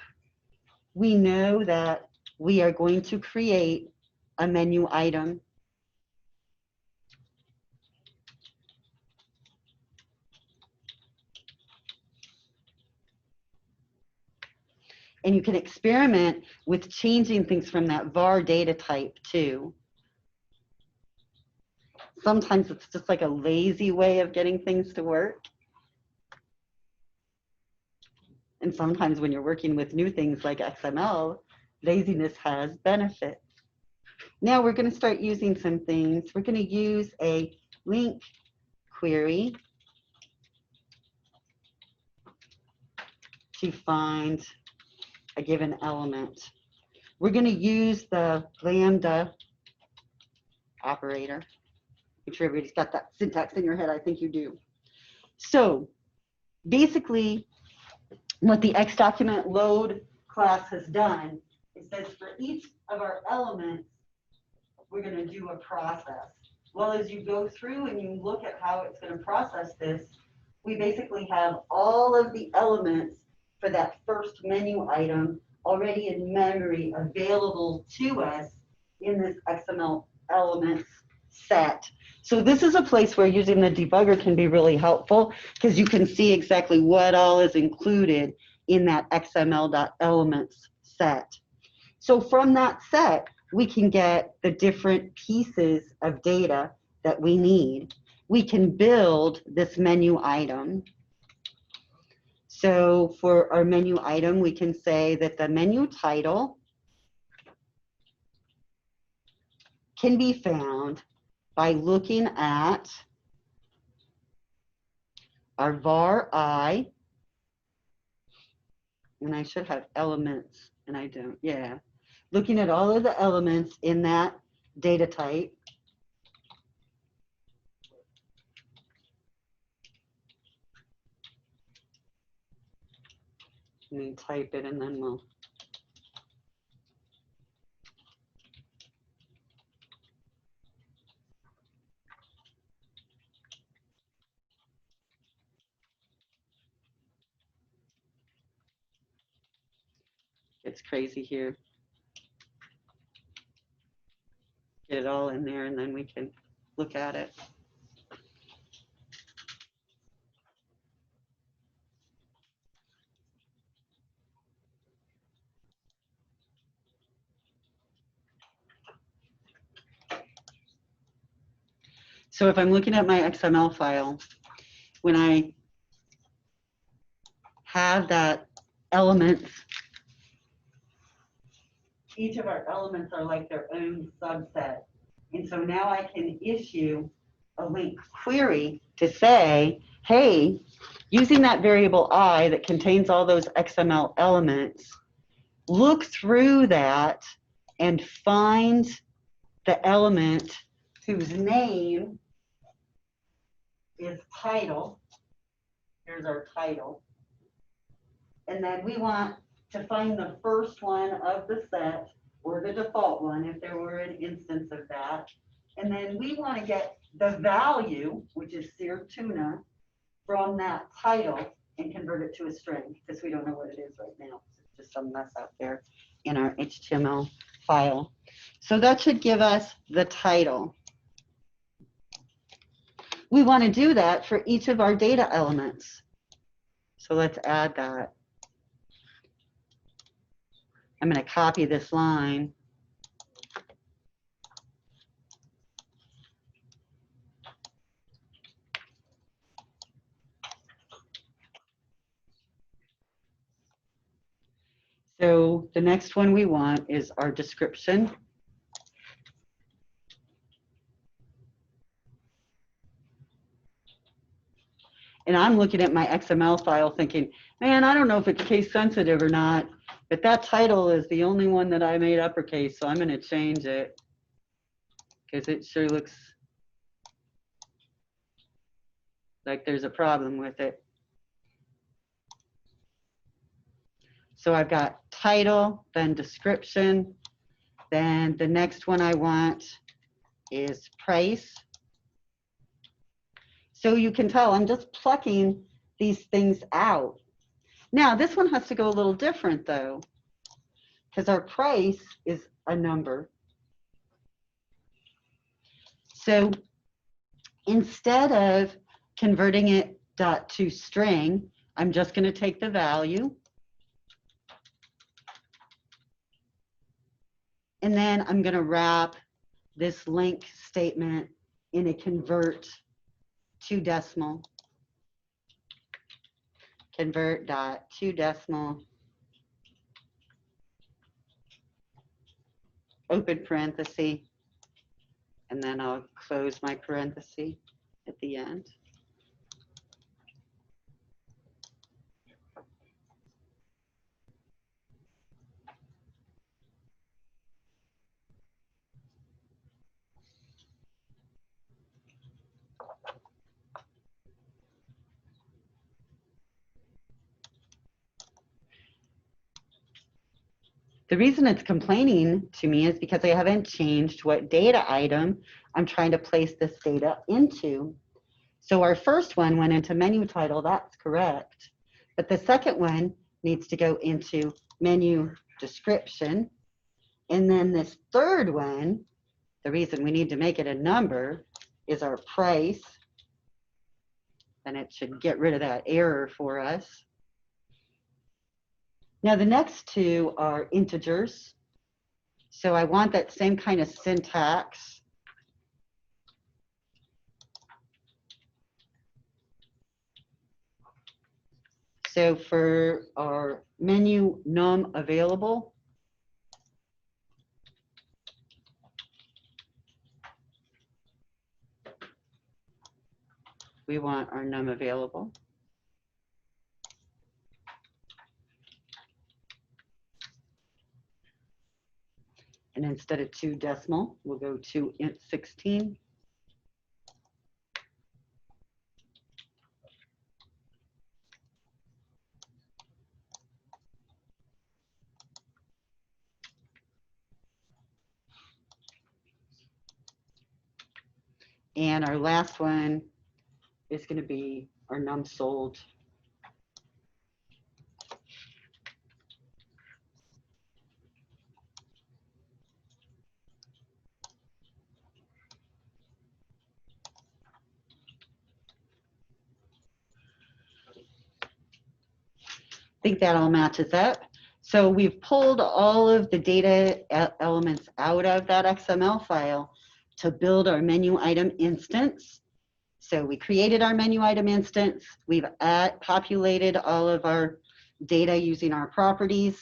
we know that we are going to create a menu item. And you can experiment with changing things from that var data type too. Sometimes it's just like a lazy way of getting things to work. And sometimes when you're working with new things like XML, laziness has benefits. Now we're going to start using some things. We're going to use a LINQ query to find a given element. We're going to use the lambda operator. Make sure everybody's got that syntax in your head. I think you do. So basically, what the X document load class has done is says for each of our elements, we're going to do a process. Well, as you go through and you look at how it's going to process this, we basically have all of the elements for that first menu item already in memory available to us in this XML elements set. So this is a place where using the debugger can be really helpful because you can see exactly what all is included in that XML.elements set. So from that set, we can get the different pieces of data that we need. We can build this menu item. So for our menu item, we can say that the menu title can be found by looking at our var I, and I should have elements, and I don't, yeah. Looking at all of the elements in that data type. Let me type it and then we'll. It's crazy here. Get it all in there and then we can look at it. So if I'm looking at my XML file, when I have that elements, each of our elements are like their own subset. And so now I can issue a LINQ query to say, hey, using that variable I that contains all those XML elements, look through that and find the element whose name is title. Here's our title. And then we want to find the first one of the set, or the default one if there were an instance of that. And then we want to get the value, which is seared tuna, from that title and convert it to a string, because we don't know what it is right now. It's just some mess out there in our HTML file. So that should give us the title. We want to do that for each of our data elements. So let's add that. I'm going to copy this line. So the next one we want is our description. And I'm looking at my XML file thinking, man, I don't know if it's case sensitive or not, but that title is the only one that I made uppercase, so I'm going to change it because it sure looks like there's a problem with it. So I've got title, then description, then the next one I want is price. So you can tell I'm just plucking these things out. Now this one has to go a little different though, because our price is a number. So instead of converting it to string, I'm just going to take the value. And then I'm going to wrap this LINQ statement in a convert to decimal. Convert dot to decimal. Open parenthesis. And then I'll close my parenthesis at the end. The reason it's complaining to me is because I haven't changed what data item I'm trying to place this data into. So our first one went into menu title, that's correct. But the second one needs to go into menu description. And then this third one, the reason we need to make it a number is our price. And it should get rid of that error for us. Now the next two are integers. So I want that same kind of syntax. So for our menu num available, we want our num available. And instead of 2 decimal, we'll go to int 16. And our last one is going to be our num sold. I think that all matches up. So we've pulled all of the data elements out of that XML file to build our menu item instance. So we created our menu item instance. We've populated all of our data using our properties.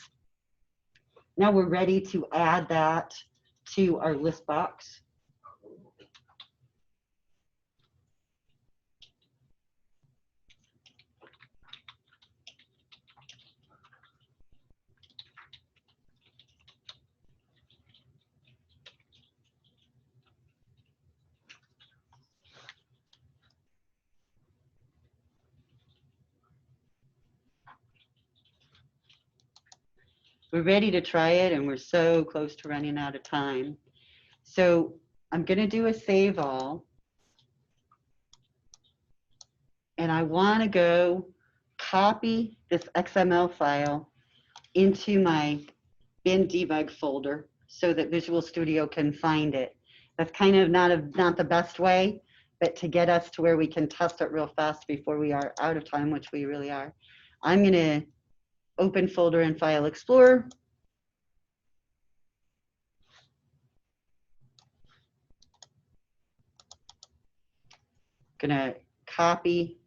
Now we're ready to add that to our list box. We're ready to try it, and we're so close to running out of time. So I'm going to do a save all. And I want to go copy this XML file into my bin debug folder so that Visual Studio can find it. That's kind of not the best way, but to get us to where we can test it real fast before we are out of time, which we really are. I'm going to open folder in File Explorer. Going to copy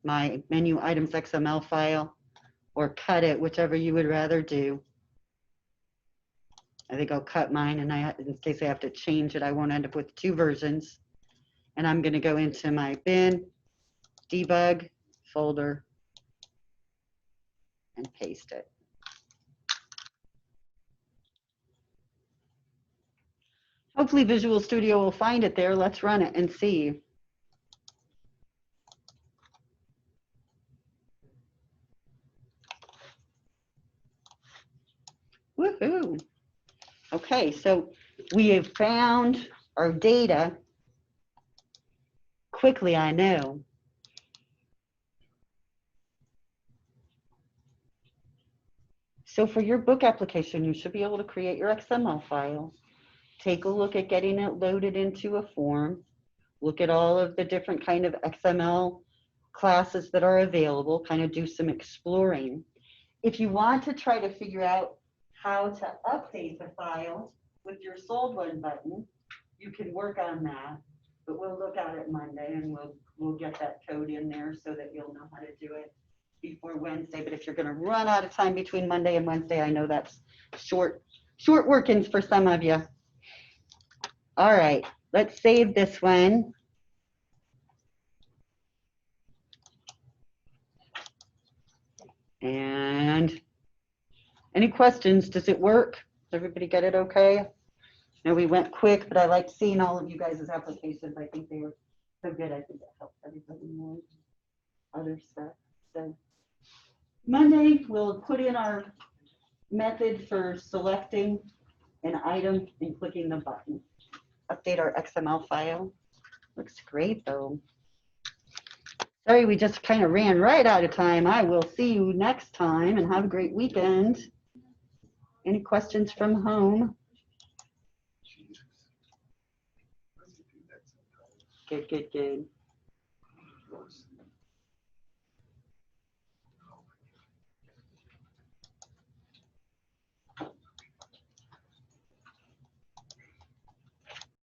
my menu items XML file or cut it, whichever you would rather do. I think I'll cut mine, and in case I have to change it, I won't end up with two versions. And I'm going to go into my bin debug folder and paste it. Hopefully Visual Studio will find it there. Let's run it and see. Woohoo! Okay, so we have found our data quickly, I know. So for your book application, you should be able to create your XML file. Take a look at getting it loaded into a form. Look at all of the different kind of XML classes that are available, kind of do some exploring. If you want to try to figure out how to update the file with your sold one button, you can work on that, but we'll look at it Monday and we'll get that code in there so that you'll know how to do it before Wednesday. But if you're going to run out of time between Monday and Wednesday, I know that's short workings for some of you. All right, let's save this one. And any questions? Does it work? Does everybody get it okay? No, we went quick, but I liked seeing all of you guys' applications. I think they were so good. I think it helped everybody more. Other stuff. So Monday, we'll put in our method for selecting an item and clicking the button. Update our XML file. Looks great though. Sorry, we just kind of ran right out of time. I will see you next time and have a great weekend. Any questions from home? Good, good, good.